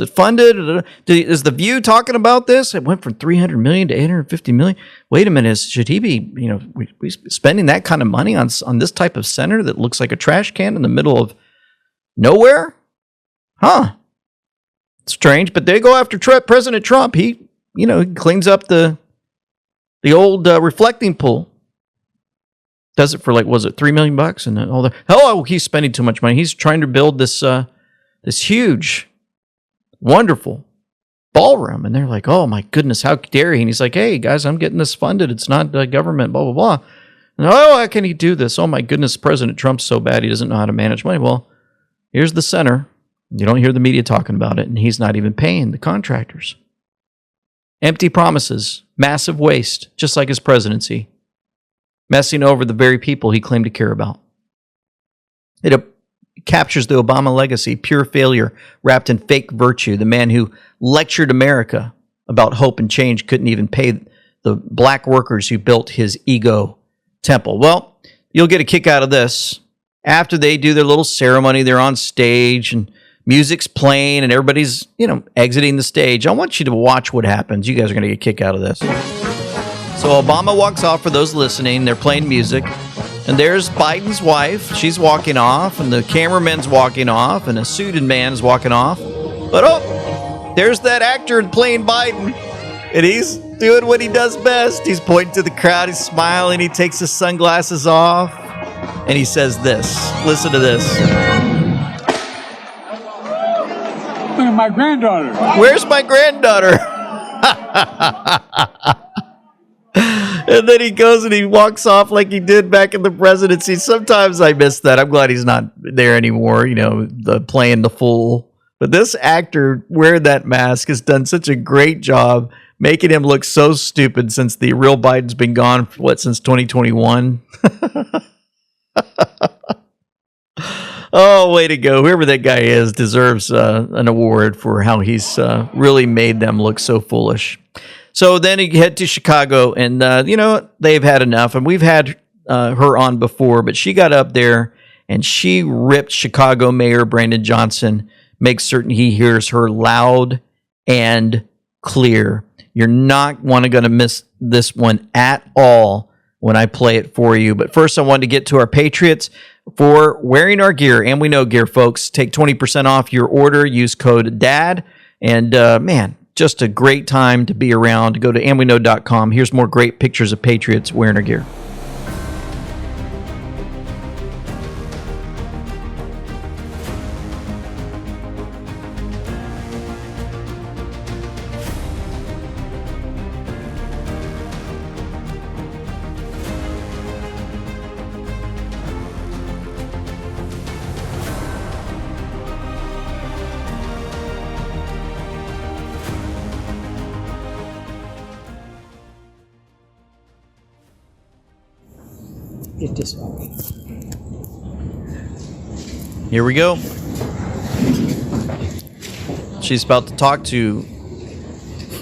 funded? Is The View talking about this? It went from $300 million to $850 million. Wait a minute. Should he be, we spending that kind of money on this type of center that looks like a trash can in the middle of nowhere? Huh. Strange. But they go after President Trump. He cleans up the old reflecting pool. Does it for was it $3 million and all that? Oh, he's spending too much money. He's trying to build this huge, wonderful ballroom, and they're like, "Oh my goodness, how dare he?" And he's like, "Hey guys, I'm getting this funded. It's not government." Blah blah blah. And, oh, how can he do this? Oh my goodness, President Trump's so bad he doesn't know how to manage money. Well, here's the center. You don't hear the media talking about it, and he's not even paying the contractors. Empty promises, massive waste, just like his presidency. Messing over the very people he claimed to care about. It captures the Obama legacy, pure failure wrapped in fake virtue. The man who lectured America about hope and change couldn't even pay the black workers who built his ego temple. Well, you'll get a kick out of this. After they do their little ceremony, they're on stage and music's playing and everybody's, exiting the stage. I want you to watch what happens. You guys are going to get a kick out of this. So Obama walks off. For those listening, they're playing music. And there's Biden's wife. She's walking off. And the cameraman's walking off. And a suited man's walking off. But there's that actor playing Biden. And he's doing what he does best. He's pointing to the crowd. He's smiling. He takes his sunglasses off. And he says this. Listen to this. Look at my granddaughter. Where's my granddaughter? And then he goes and he walks off like he did back in the presidency. Sometimes I miss that. I'm glad he's not there anymore, playing the fool. But this actor wearing that mask has done such a great job making him look so stupid since the real Biden's been gone, since 2021? Oh, way to go. Whoever that guy is deserves an award for how he's really made them look so foolish. So then he head to Chicago, and they've had enough. And we've had her on before, but she got up there and she ripped Chicago Mayor Brandon Johnson. Makes certain he hears her loud and clear. You're not going to miss this one at all when I play it for you. But first, I wanted to get to our Patriots for wearing our gear, and we know gear, folks. Take 20% off your order. Use code DAD, and man. Just a great time to be around. Go to andweknow.com. Here's more great pictures of Patriots wearing their gear. Get this one. Here we go. She's about to talk to.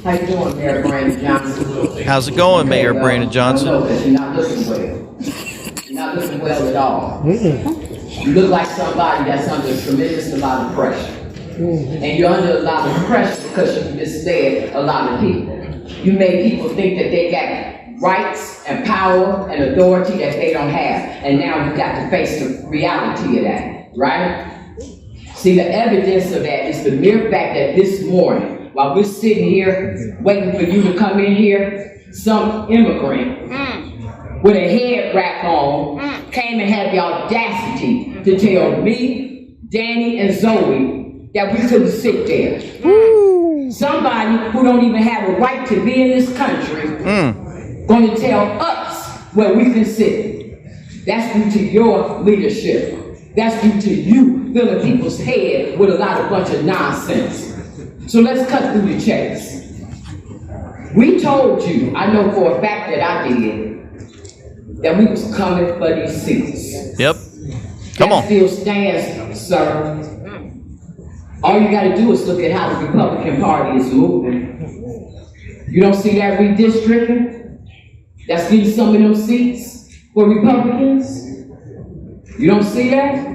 How you doing, Mayor Brandon Johnson? How's it going, Mayor Brandon Johnson? I know that you're not looking well. You're not looking well at all. You look like somebody that's under a tremendous amount of pressure. And you're under a lot of pressure because you misled a lot of people. You made people think that they got rights and power and authority that they don't have. And now you got to face the reality of that, right? See, the evidence of that is the mere fact that this morning, while we're sitting here waiting for you to come in here, some immigrant with a head wrap on came and had the audacity to tell me, Danny, and Zoe that we couldn't sit there. Somebody who don't even have a right to be in this country going to tell us where we can sit. That's due to your leadership. That's due to you filling people's head with a bunch of nonsense. So let's cut through the chase. We told you, I know for a fact that I did, that we was coming for these seats. Yep. Come on. That still stands, sir. All you gotta do is look at how the Republican Party is moving. You don't see that redistricting? That's getting some of them seats for Republicans? You don't see that?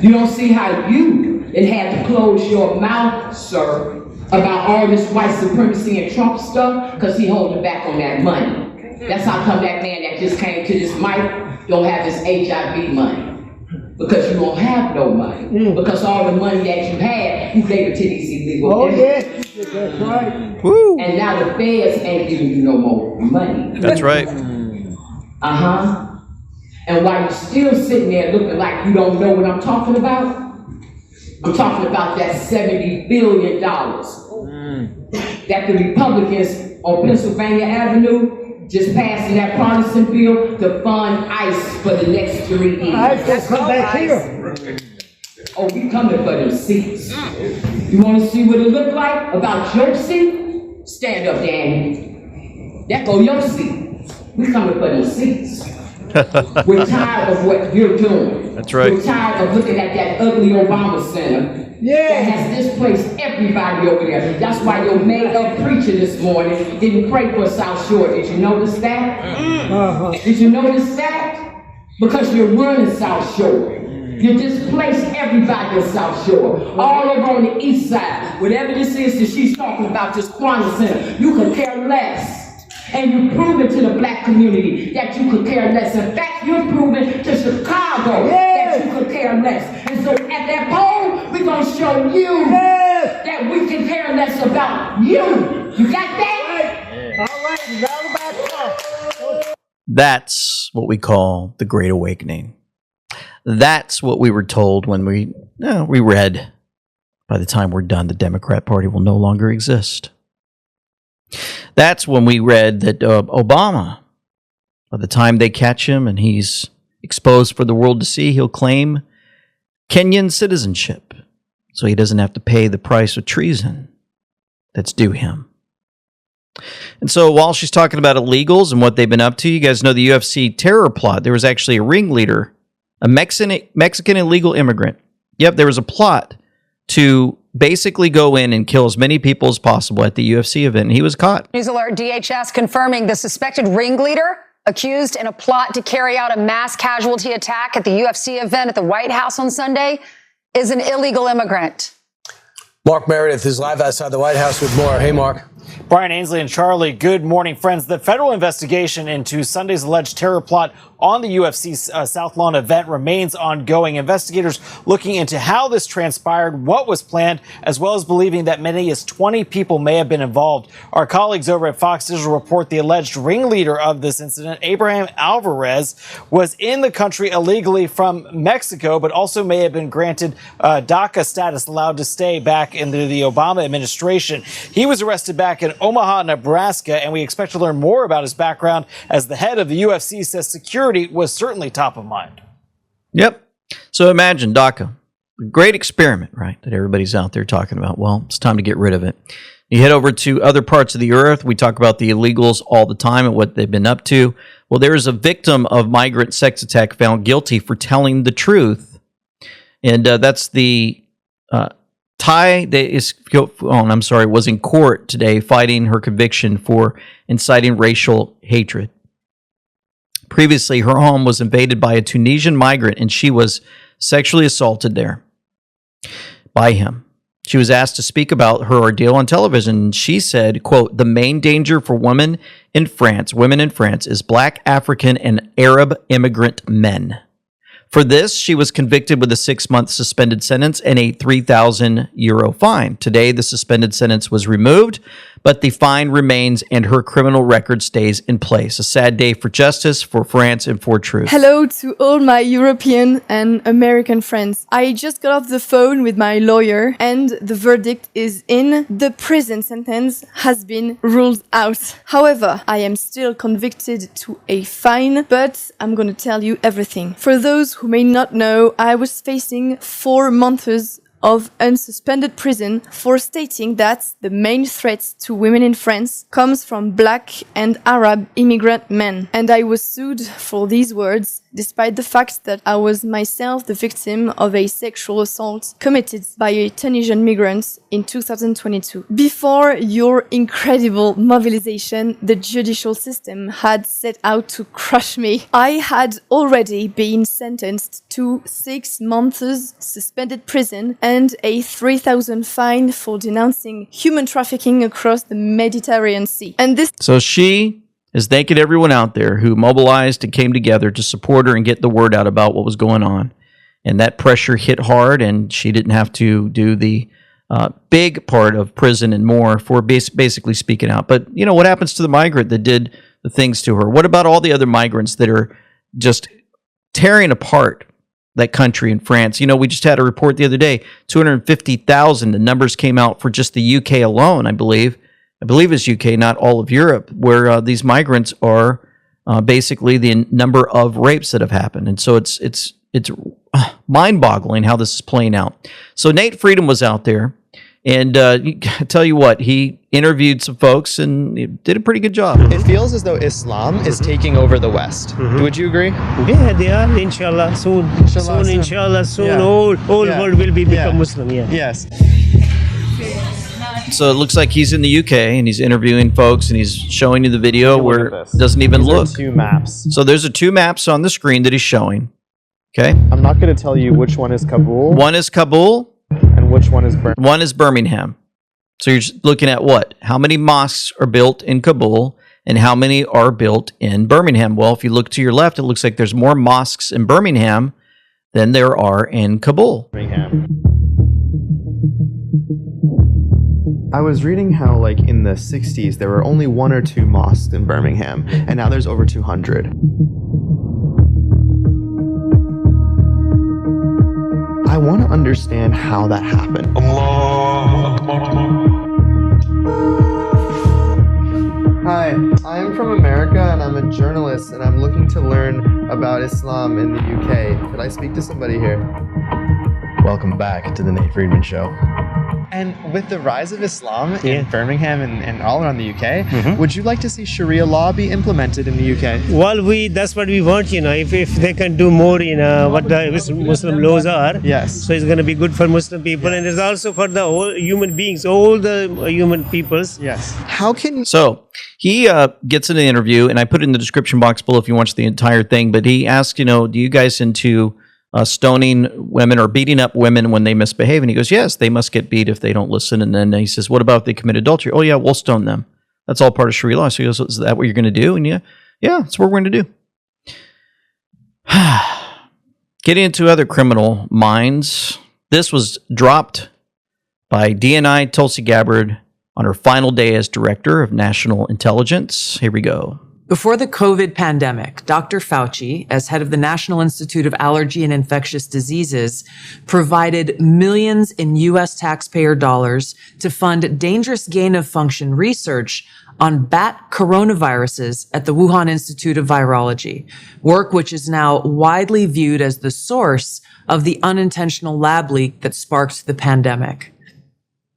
You don't see how you had to close your mouth, sir, about all this white supremacy and Trump stuff, because he holding back on that money. That's how come that man that just came to this mic don't have this HIV money. Because you don't have no money. Because all the money that you had, you gave it to these illegal immigrants. That's right. Woo. And now the feds ain't giving you no more money. That's right. Uh-huh. And while you're still sitting there looking like you don't know what I'm talking about, I'm talking about that $70 billion that the Republicans on Pennsylvania Avenue just passing that partisan bill to fund ICE for the next 3 years. ICE will come back here. Oh, we coming for them seats. You want to see what it look like about your seat? Stand up, Danny. That go your seat. We coming for them seats. We're tired of what you're doing. That's right. We're tired of looking at that ugly Obama Center that has displaced everybody over there. That's why your made-up preacher this morning didn't pray for South Shore. Did you notice that? Did you notice that? Because you're running South Shore. You displaced everybody in South Shore, all over on the east side. Whatever this is that she's talking about, this Quantum Center, you could care less. And you've proven to the black community that you could care less. In fact, you've proven to Chicago that you could care less. And so at that poll, we're going to show you that we can care less about you. You got that? All right, you got it back. That's what we call the Great Awakening. That's what we were told when we read, by the time we're done, the Democrat Party will no longer exist. That's when we read that Obama, by the time they catch him and he's exposed for the world to see, he'll claim Kenyan citizenship so he doesn't have to pay the price of treason that's due him. And so while she's talking about illegals and what they've been up to, you guys know the UFC terror plot. There was actually a ringleader, a Mexican illegal immigrant. Yep, there was a plot to basically go in and kill as many people as possible at the UFC event. And he was caught. News alert, DHS confirming the suspected ringleader accused in a plot to carry out a mass casualty attack at the UFC event at the White House on Sunday is an illegal immigrant. Mark Meredith is live outside the White House with more. Hey, Mark. Brian Ainsley and Charlie, good morning, friends. The federal investigation into Sunday's alleged terror plot on the UFC South Lawn event remains ongoing. Investigators looking into how this transpired, what was planned, as well as believing that many as 20 people may have been involved. Our colleagues over at Fox Digital report the alleged ringleader of this incident, Abraham Alvarez, was in the country illegally from Mexico, but also may have been granted DACA status, allowed to stay back in the Obama administration. He was arrested back in Omaha, Nebraska, and we expect to learn more about his background as the head of the UFC says security was certainly top of mind. Yep. So imagine DACA, a great experiment, right, that everybody's out there talking about. Well, it's time to get rid of it. You head over to other parts of the earth. We talk about the illegals all the time and what they've been up to. Well, there is a victim of migrant sex attack found guilty for telling the truth. And that's the Ty was in court today fighting her conviction for inciting racial hatred. Previously, her home was invaded by a Tunisian migrant, and she was sexually assaulted there by him. She was asked to speak about her ordeal on television. She said, quote, "The main danger for women in France is Black, African, and Arab immigrant men." For this, she was convicted with a 6-month suspended sentence and a €3,000 fine. Today, the suspended sentence was removed, but the fine remains and her criminal record stays in place. A sad day for justice, for France, and for truth. Hello to all my European and American friends. I just got off the phone with my lawyer and the verdict is in. The prison sentence has been ruled out. However, I am still convicted to a fine, but I'm gonna tell you everything. For those who may not know, I was facing 4 months of unsuspended prison for stating that the main threat to women in France comes from Black and Arab immigrant men. And I was sued for these words, despite the fact that I was myself the victim of a sexual assault committed by a Tunisian migrant in 2022. Before your incredible mobilization, the judicial system had set out to crush me. I had already been sentenced to 6 months suspended prison and a 3,000 fine for denouncing human trafficking across the Mediterranean Sea. And this So she is thanking everyone out there who mobilized and came together to support her and get the word out about what was going on. And that pressure hit hard, and she didn't have to do the big part of prison and more for basically speaking out. But, you know, what happens to the migrant that did the things to her? What about all the other migrants that are just tearing apart that country in France? You know, we just had a report the other day, 250,000. The numbers came out for just the UK alone, I believe. I believe it's UK, not all of Europe, where these migrants are basically the number of rapes that have happened. And so it's mind-boggling how this is playing out. So Nate Freedom was out there, and I tell you what, he interviewed some folks and he did a pretty good job. It feels as though Islam is taking over the West. Would you agree? Yeah, they are. Inshallah, soon. Inshallah, soon. Yeah. All Yeah. world will become Yeah. Muslim. Yeah. Yes. So it looks like he's in the UK and he's interviewing folks and he's showing you the video Look where at it this. doesn't even These are look. 2 maps. So there's 2 maps on the screen that he's showing. Okay. I'm not going to tell you which one is Kabul. One is Kabul. And which one is Birmingham. One is Birmingham. So you're just looking at what? How many mosques are built in Kabul and how many are built in Birmingham? Well, if you look to your left, it looks like there's more mosques in Birmingham than there are in Kabul. I was reading how, like, in the 60s, there were only 1 or 2 mosques in Birmingham, and now there's over 200. I want to understand how that happened. Hi, I'm from America, and I'm a journalist, and I'm looking to learn about Islam in the UK. Could I speak to somebody here? Welcome back to the Nate Friedman Show. And with the rise of Islam in Birmingham and all around the UK, would you like to see Sharia law be implemented in the UK? Well, that's what we want, you know. If they can do more, you know, what the Muslim laws are. Yes. So it's going to be good for Muslim people, and it's also for the whole human beings, all the human peoples. Yes. How can So he gets in an interview, and I put it in the description box below if you watch the entire thing, but he asks, you know, do you guys into stoning women or beating up women when they misbehave? And he goes, yes, they must get beat if they don't listen. And then he says, what about if they commit adultery? Oh, yeah, we'll stone them. That's all part of Sharia law. So he goes, is that what you're going to do? And yeah, that's what we're going to do. Getting into other criminal minds, this was dropped by DNI Tulsi Gabbard on her final day as Director of National Intelligence. Here we go. Before the COVID pandemic, Dr. Fauci, as head of the National Institute of Allergy and Infectious Diseases, provided millions in U.S. taxpayer dollars to fund dangerous gain-of-function research on bat coronaviruses at the Wuhan Institute of Virology, work which is now widely viewed as the source of the unintentional lab leak that sparked the pandemic.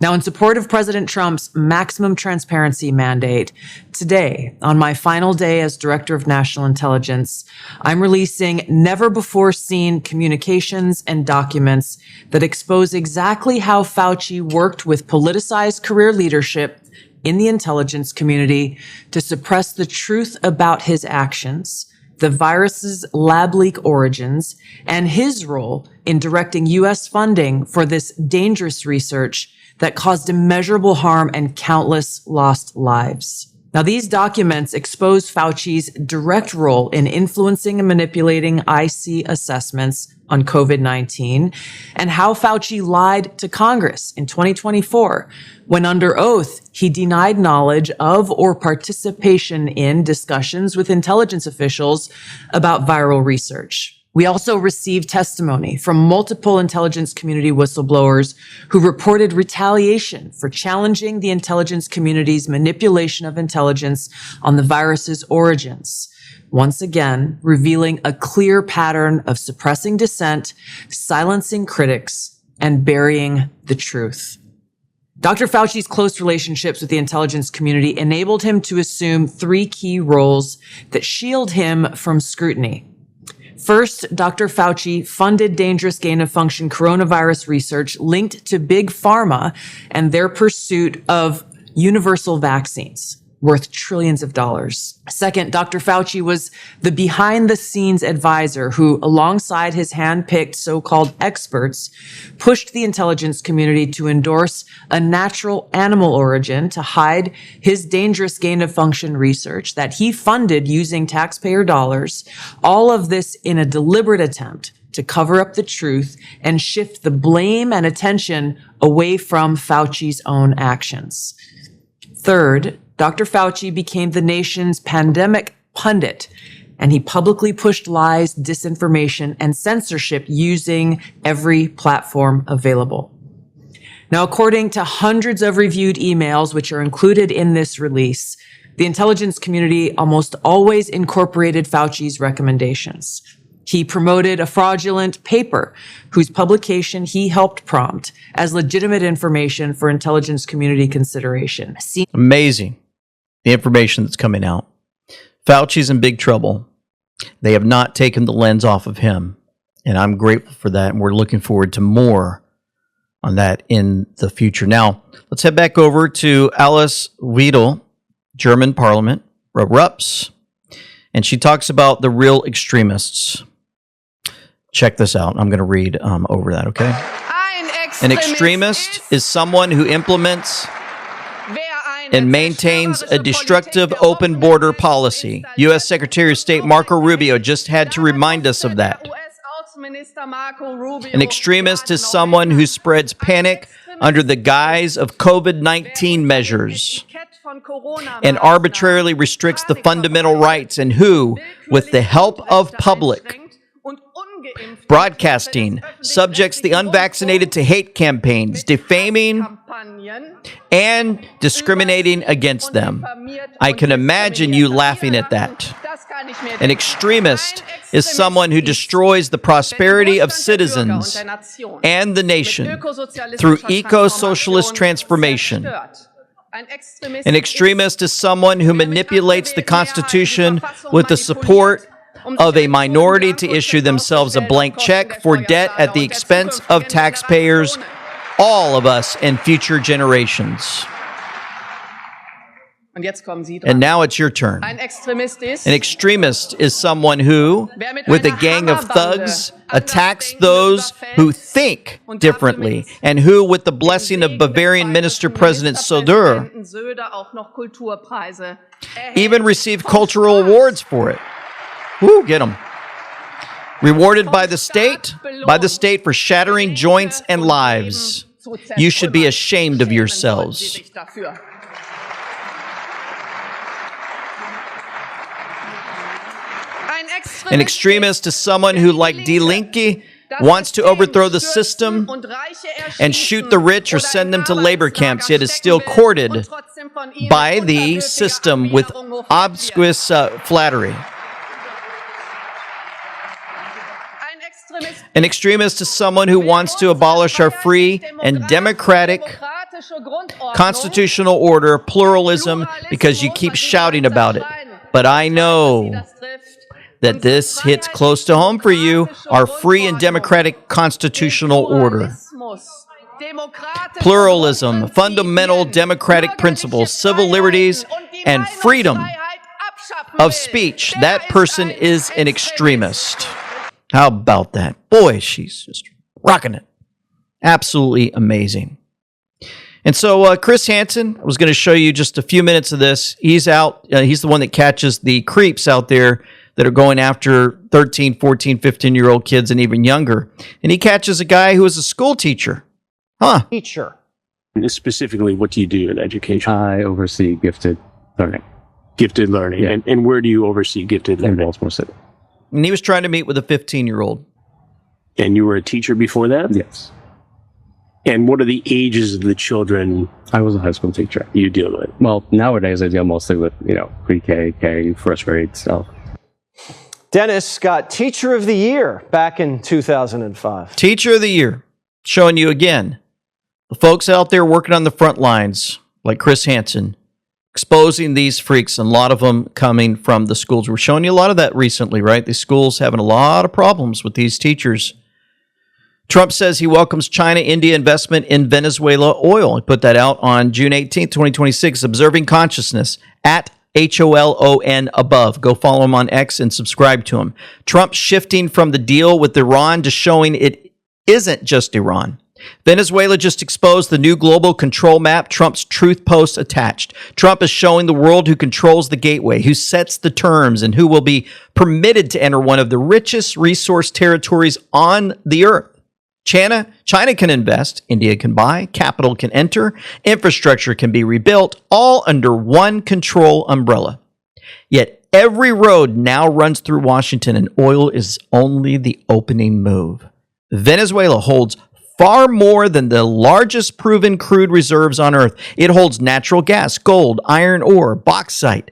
Now, in support of President Trump's maximum transparency mandate, today, on my final day as Director of National Intelligence, I'm releasing never-before-seen communications and documents that expose exactly how Fauci worked with politicized career leadership in the intelligence community to suppress the truth about his actions, the virus's lab leak origins, and his role in directing U.S. funding for this dangerous research that caused immeasurable harm and countless lost lives. Now, these documents expose Fauci's direct role in influencing and manipulating IC assessments on COVID-19 and how Fauci lied to Congress in 2024 when under oath he denied knowledge of or participation in discussions with intelligence officials about viral research. We also received testimony from multiple intelligence community whistleblowers who reported retaliation for challenging the intelligence community's manipulation of intelligence on the virus's origins. Once again, revealing a clear pattern of suppressing dissent, silencing critics, and burying the truth. Dr. Fauci's close relationships with the intelligence community enabled him to assume 3 key roles that shield him from scrutiny. First, Dr. Fauci funded dangerous gain-of-function coronavirus research linked to Big Pharma and their pursuit of universal vaccines worth trillions of dollars. Second, Dr. Fauci was the behind-the-scenes advisor who, alongside his hand-picked so-called experts, pushed the intelligence community to endorse a natural animal origin to hide his dangerous gain-of-function research that he funded using taxpayer dollars, all of this in a deliberate attempt to cover up the truth and shift the blame and attention away from Fauci's own actions. Third, Dr. Fauci became the nation's pandemic pundit, and he publicly pushed lies, disinformation, and censorship using every platform available. Now, according to hundreds of reviewed emails, which are included in this release, the intelligence community almost always incorporated Fauci's recommendations. He promoted a fraudulent paper whose publication he helped prompt as legitimate information for intelligence community consideration. Amazing, the information that's coming out. Fauci's in big trouble. They have not taken the lens off of him, and I'm grateful for that, and we're looking forward to more on that in the future. Now, let's head back over to Alice Weidel, German Parliament, erupts, and she talks about the real extremists. Check this out. I'm going to read over that, okay? An extremist is someone who implements and maintains a destructive open border policy. U.S. Secretary of State Marco Rubio just had to remind us of that. An extremist is someone who spreads panic under the guise of COVID-19 measures and arbitrarily restricts the fundamental rights, and who, with the help of public broadcasting, subjects the unvaccinated to hate campaigns, defaming and discriminating against them. I can imagine you laughing at that. An extremist is someone who destroys the prosperity of citizens and the nation through eco-socialist transformation. An extremist is someone who manipulates the Constitution with the support of a minority to issue themselves a blank check for debt at the expense of taxpayers, all of us and future generations. And now it's your turn. An extremist is someone who, with a gang of thugs, attacks those who think differently, and who, with the blessing of Bavarian Minister President Söder, even received cultural awards for it. Woo, get them. Rewarded by the state for shattering joints and lives. You should be ashamed of yourselves. An extremist is someone who, like Die Linke, wants to overthrow the system and shoot the rich or send them to labor camps, yet is still courted by the system with obscure flattery. An extremist is someone who wants to abolish our free and democratic constitutional order, pluralism, because you keep shouting about it. But I know that this hits close to home for you, our free and democratic constitutional order. Pluralism, fundamental democratic principles, civil liberties, and freedom of speech. That person is an extremist. How about that? Boy, she's just rocking it. Absolutely amazing. And so Chris Hansen, I was going to show you just a few minutes of this. He's out. He's the one that catches the creeps out there that are going after 13, 14, 15-year-old kids and even younger. And he catches a guy who is a school teacher. Teacher. Specifically, what do you do in education? I oversee gifted learning. Gifted learning. Yeah. And where do you oversee gifted learning? In Baltimore City. And he was trying to meet with a 15-year-old. And you were a teacher before that? Yes. And what are the ages of the children I was a high school teacher. you deal with? Well, nowadays I deal mostly with, pre-K, K, first grade stuff. Dennis got Teacher of the Year back in 2005. Teacher of the Year, showing you again the folks out there working on the front lines, like Chris Hansen, exposing these freaks, and a lot of them coming from the schools. We're showing you a lot of that recently, right? The schools having a lot of problems with these teachers. Trump says he welcomes China, India investment in Venezuela oil. He put that out on June 18th, 2026. Observing Consciousness at HOLON above. Go follow him on X and subscribe to him. Trump shifting from the deal with Iran to showing it isn't just Iran. Venezuela just exposed the new global control map, Trump's truth post attached. Trump is showing the world who controls the gateway, who sets the terms, and who will be permitted to enter one of the richest resource territories on the earth. China can invest, India can buy, capital can enter, infrastructure can be rebuilt, all under one control umbrella. Yet every road now runs through Washington, and oil is only the opening move. Venezuela holds far more than the largest proven crude reserves on earth. It holds natural gas, gold, iron ore, bauxite,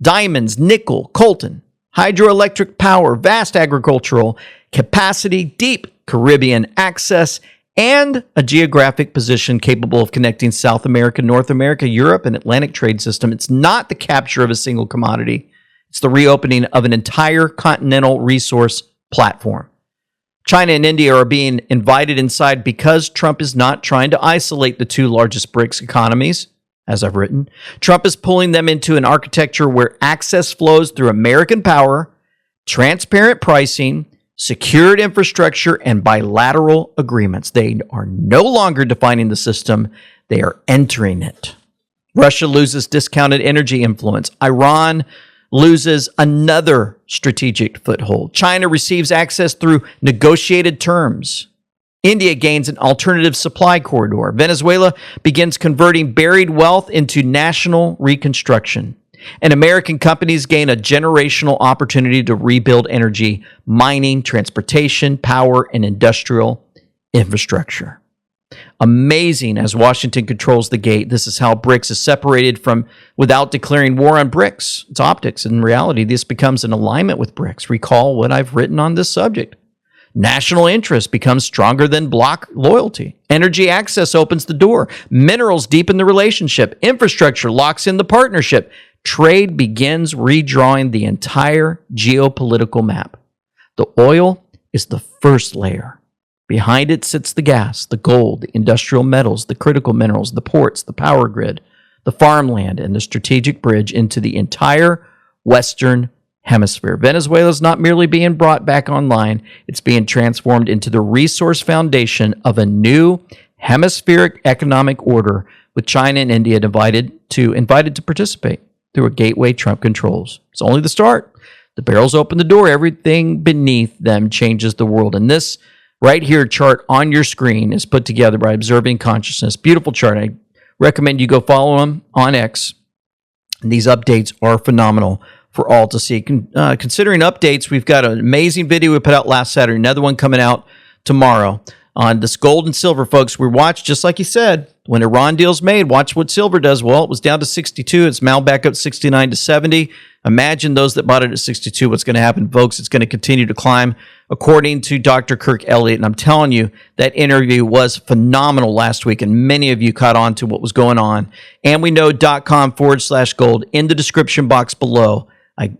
diamonds, nickel, coltan, hydroelectric power, vast agricultural capacity, deep Caribbean access, and a geographic position capable of connecting South America, North America, Europe, and Atlantic trade system. It's not the capture of a single commodity. It's the reopening of an entire continental resource platform. China and India are being invited inside because Trump is not trying to isolate the two largest BRICS economies, as I've written. Trump is pulling them into an architecture where access flows through American power, transparent pricing, secured infrastructure, and bilateral agreements. They are no longer defining the system. They are entering it. Russia loses discounted energy influence. Iran loses another strategic foothold. China receives access through negotiated terms. India gains an alternative supply corridor. Venezuela begins converting buried wealth into national reconstruction. And American companies gain a generational opportunity to rebuild energy, mining, transportation, power, and industrial infrastructure. Amazing as Washington controls the gate. This is how BRICS is separated from without declaring war on BRICS. It's optics. In reality, this becomes an alignment with BRICS. Recall what I've written on this subject. National interest becomes stronger than bloc loyalty. Energy access opens the door. Minerals deepen the relationship. Infrastructure locks in the partnership. Trade begins redrawing the entire geopolitical map. The oil is the first layer. Behind it sits the gas, the gold, the industrial metals, the critical minerals, the ports, the power grid, the farmland, and the strategic bridge into the entire Western Hemisphere. Venezuela is not merely being brought back online, it's being transformed into the resource foundation of a new hemispheric economic order, with China and India invited to participate through a gateway Trump controls. It's only the start. The barrels open the door. Everything beneath them changes the world. And this right here chart on your screen is put together by Observing Consciousness. Beautiful chart. I recommend you go follow him on X. And these updates are phenomenal for all to see. Considering updates, we've got an amazing video we put out last Saturday, another one coming out tomorrow on this gold and silver, folks. We watched, just like he said, when Iran deal's made, watch what silver does. Well, it was down to 62. It's now back up 69 to 70. Imagine those that bought it at 62. What's going to happen, folks? It's going to continue to climb, according to Dr. Kirk Elliott. And I'm telling you, that interview was phenomenal last week, and many of you caught on to what was going on. And we know.com/gold in the description box below. I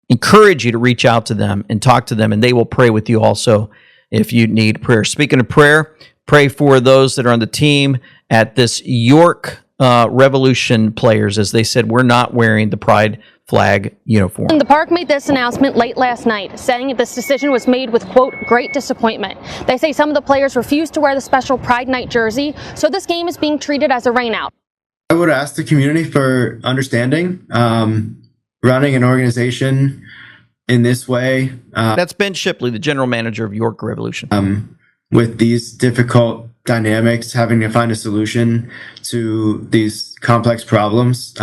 encourage you to reach out to them and talk to them, and they will pray with you also if you need prayer. Speaking of prayer, pray for those that are on the team at this York Revolution players. As they said, we're not wearing the pride flag uniform. The park made this announcement late last night, saying this decision was made with, quote, great disappointment. They say some of the players refused to wear the special Pride Night jersey, so this game is being treated as a rainout. I would ask the community for understanding. Running an organization in this way. That's Ben Shipley, the general manager of York Revolution. With these difficult dynamics, having to find a solution to these complex problems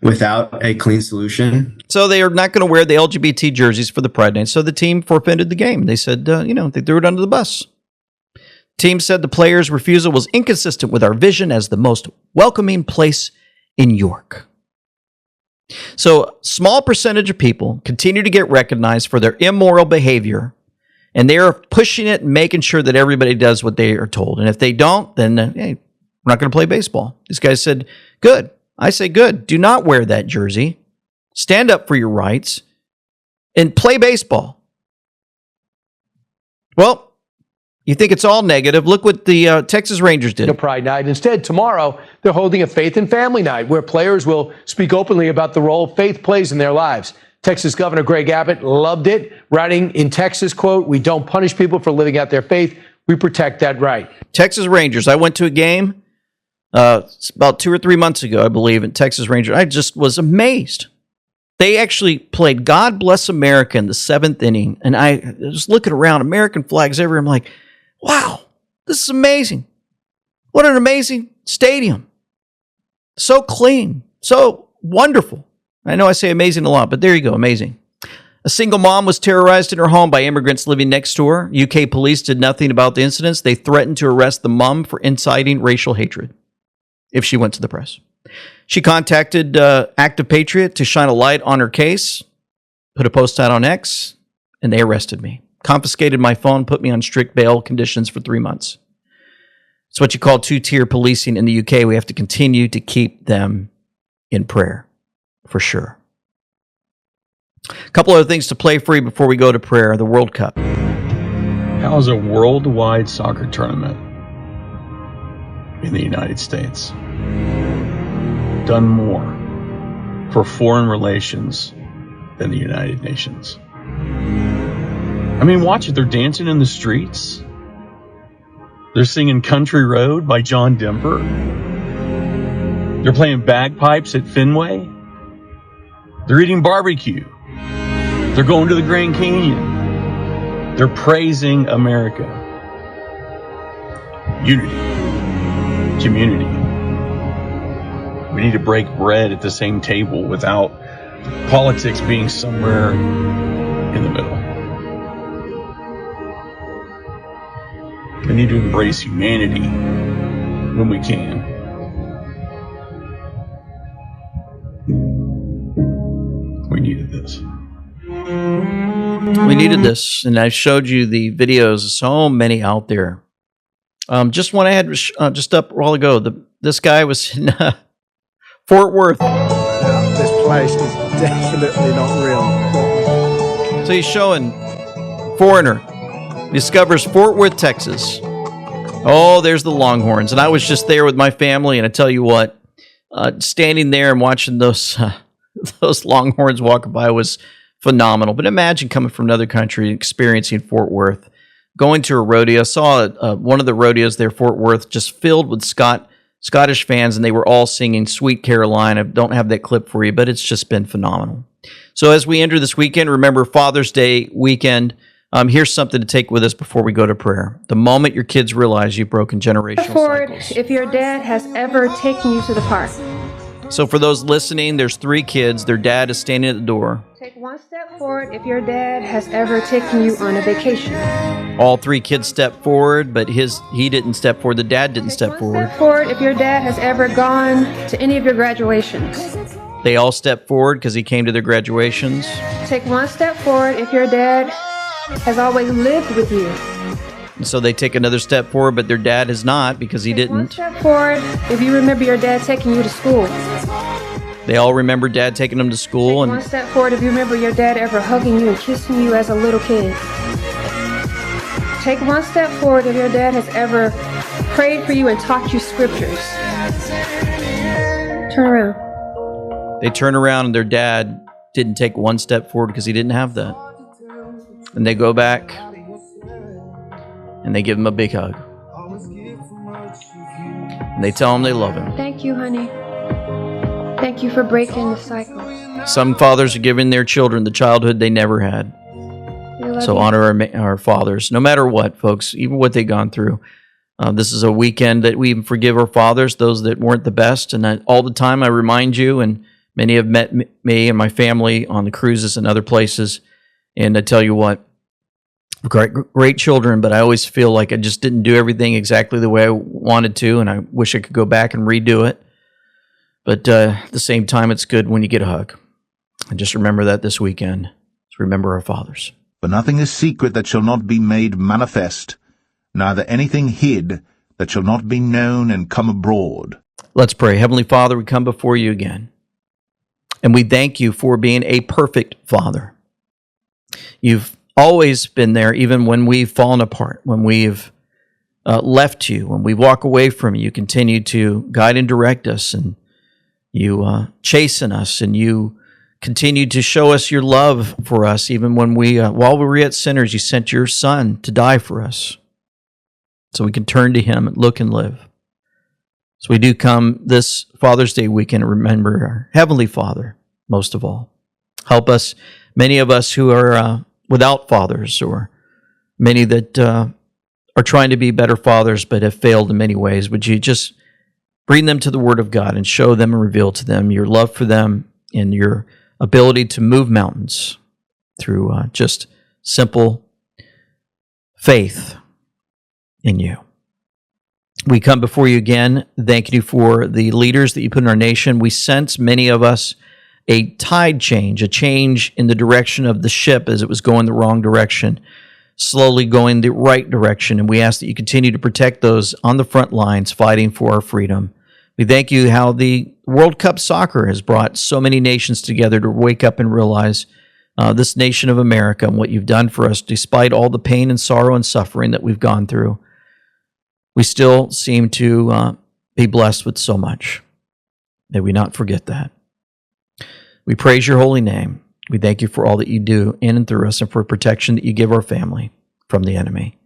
without a clean solution. So they are not going to wear the LGBT jerseys for the Pride Night. So the team forfeited the game. They said, they threw it under the bus. Team said the players' refusal was inconsistent with our vision as the most welcoming place in York. So small percentage of people continue to get recognized for their immoral behavior, and they are pushing it and making sure that everybody does what they are told. And if they don't, then hey, we're not going to play baseball. This guy said, good. I say, good. Do not wear that jersey. Stand up for your rights and play baseball. Well, you think it's all negative. Look what the Texas Rangers did. A Pride Night. Instead, tomorrow, they're holding a faith and family night where players will speak openly about the role faith plays in their lives. Texas Governor Greg Abbott loved it, writing in Texas, quote, "We don't punish people for living out their faith. We protect that right." Texas Rangers. I went to a game about 2 or 3 months ago, I believe, in Texas Rangers. I just was amazed. They actually played God Bless America in the 7th inning. And I was looking around, American flags everywhere. I'm like, wow, this is amazing. What an amazing stadium. So clean, so wonderful. I know I say amazing a lot, but there you go, amazing. A single mom was terrorized in her home by immigrants living next door. UK police did nothing about the incidents. They threatened to arrest the mom for inciting racial hatred if she went to the press. She contacted Active Patriot to shine a light on her case, put a post out on X, and they arrested me. Confiscated my phone, put me on strict bail conditions for 3 months. It's what you call two-tier policing in the UK. We have to continue to keep them in prayer, for sure. A couple other things to play for you before we go to prayer. The World Cup. How is a worldwide soccer tournament in the United States done more for foreign relations than the United Nations? I mean, watch it. They're dancing in the streets. They're singing Country Road by John Denver. They're playing bagpipes at Fenway. They're eating barbecue. They're going to the Grand Canyon. They're praising America. Unity. Community. We need to break bread at the same table without politics being somewhere in the middle. We need to embrace humanity when we can. We needed this. We needed this, and I showed you the videos. So many out there. Just one I had just up a while ago. This guy was in Fort Worth. This place is definitely not real. So he's showing foreigner discovers Fort Worth, Texas. Oh, there's the Longhorns. And I was just there with my family, and I tell you what, standing there and watching those Longhorns walk by was phenomenal. But imagine coming from another country and experiencing Fort Worth, going to a rodeo. I saw one of the rodeos there, Fort Worth, just filled with Scottish fans, and they were all singing Sweet Caroline. I don't have that clip for you, but it's just been phenomenal. So as we enter this weekend, remember Father's Day weekend. Here's something to take with us before we go to prayer. The moment your kids realize you've broken generational cycles. If your dad has ever taken you to the park. So for those listening, there's 3 kids. Their dad is standing at the door. Take one step forward if your dad has ever taken you on a vacation. All 3 kids step forward, but he didn't step forward. The dad didn't step forward. Step forward if your dad has ever gone to any of your graduations. They all stepped forward because he came to their graduations. Take one step forward if your dad has always lived with you. And so they take another step forward, but their dad has not because he didn't. One step forward if you remember your dad taking you to school. They all remember dad taking them to school. One step forward if you remember your dad ever hugging you and kissing you as a little kid. Take one step forward if your dad has ever prayed for you and taught you scriptures. Turn around. They turn around and their dad didn't take one step forward because he didn't have that. And they go back and they give him a big hug. And they tell him they love him. Thank you, honey. Thank you for breaking the cycle. Some fathers are giving their children the childhood they never had. So honor our fathers, no matter what, folks, even what they've gone through. This is a weekend that we even forgive our fathers, those that weren't the best. And all the time I remind you, and many have met me and my family on the cruises and other places. And I tell you what, great children, but I always feel like I just didn't do everything exactly the way I wanted to. And I wish I could go back and redo it. But at the same time, it's good when you get a hug. And just remember that this weekend. Remember our fathers. For nothing is secret that shall not be made manifest, neither anything hid that shall not be known and come abroad. Let's pray. Heavenly Father, we come before you again, and we thank you for being a perfect Father. You've always been there, even when we've fallen apart, when we've left you, when we walk away from you. You continue to guide and direct us, and you chasten us, and you continue to show us your love for us, even when while we were yet sinners, you sent your Son to die for us, so we can turn to him and look and live. So we do come this Father's Day weekend and remember our Heavenly Father, most of all. Help us, many of us who are without fathers, or many that are trying to be better fathers but have failed in many ways. Would you just bring them to the Word of God and show them and reveal to them your love for them and your ability to move mountains through just simple faith in you. We come before you again, thanking you for the leaders that you put in our nation. We sense, many of us, a tide change, a change in the direction of the ship as it was going the wrong direction, slowly going the right direction. And we ask that you continue to protect those on the front lines fighting for our freedom. We thank you how the World Cup soccer has brought so many nations together to wake up and realize this nation of America and what you've done for us, despite all the pain and sorrow and suffering that we've gone through. We still seem to be blessed with so much. May we not forget that. We praise your holy name. We thank you for all that you do in and through us, and for protection that you give our family from the enemy.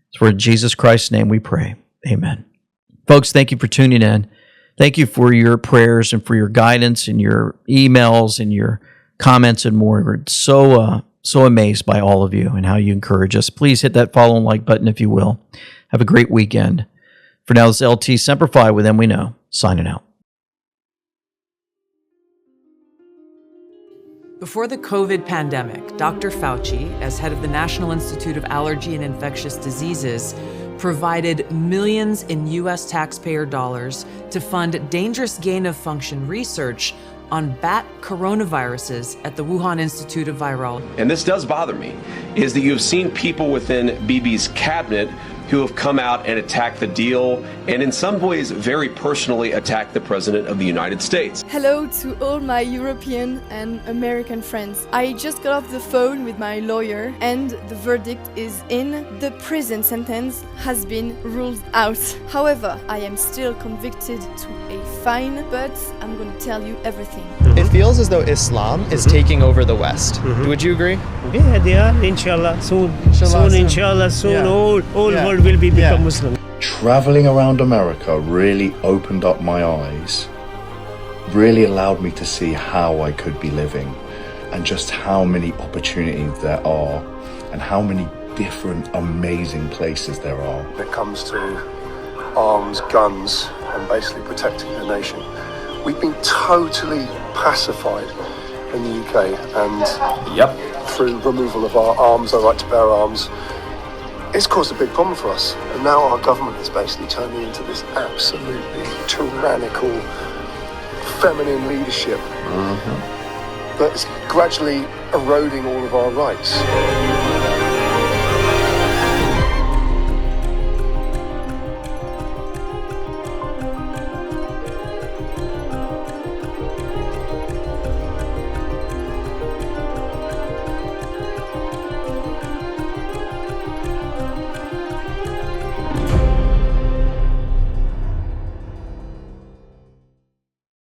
It's for Jesus Christ's name we pray. Amen. Folks, thank you for tuning in. Thank you for your prayers and for your guidance and your emails and your comments and more. We're so amazed by all of you and how you encourage us. Please hit that follow and like button if you will. Have a great weekend. For now, this is LT Semper Fi with Them We Know, signing out. Before the COVID pandemic, Dr. FAUCI, as head of the National Institute of Allergy and Infectious Diseases, provided millions in U.S. taxpayer dollars to fund dangerous gain-of-function research on bat coronaviruses at the Wuhan Institute of Virology. And this does bother me, is that you have seen people within Bibi's cabinet who have come out and attacked the deal, and in some ways very personally attacked the President of the United States. Hello to all my European and American friends. I just got off the phone with my lawyer, and the verdict is in. The prison sentence has been ruled out. However, I am still convicted to a fine, but I'm going to tell you everything. It feels as though Islam is taking over the West. Would you agree? Yeah, they are, inshallah. Soon, inshallah, soon all world will be become Muslim. Traveling around America really opened up my eyes, really allowed me to see how I could be living and just how many opportunities there are and how many different amazing places there are. When it comes to arms, guns, and basically protecting the nation, we've been totally pacified in the UK, and through removal of our arms, our right to bear arms, it's caused a big problem for us. And now our government is basically turning into this absolutely tyrannical, feminine leadership that's gradually eroding all of our rights.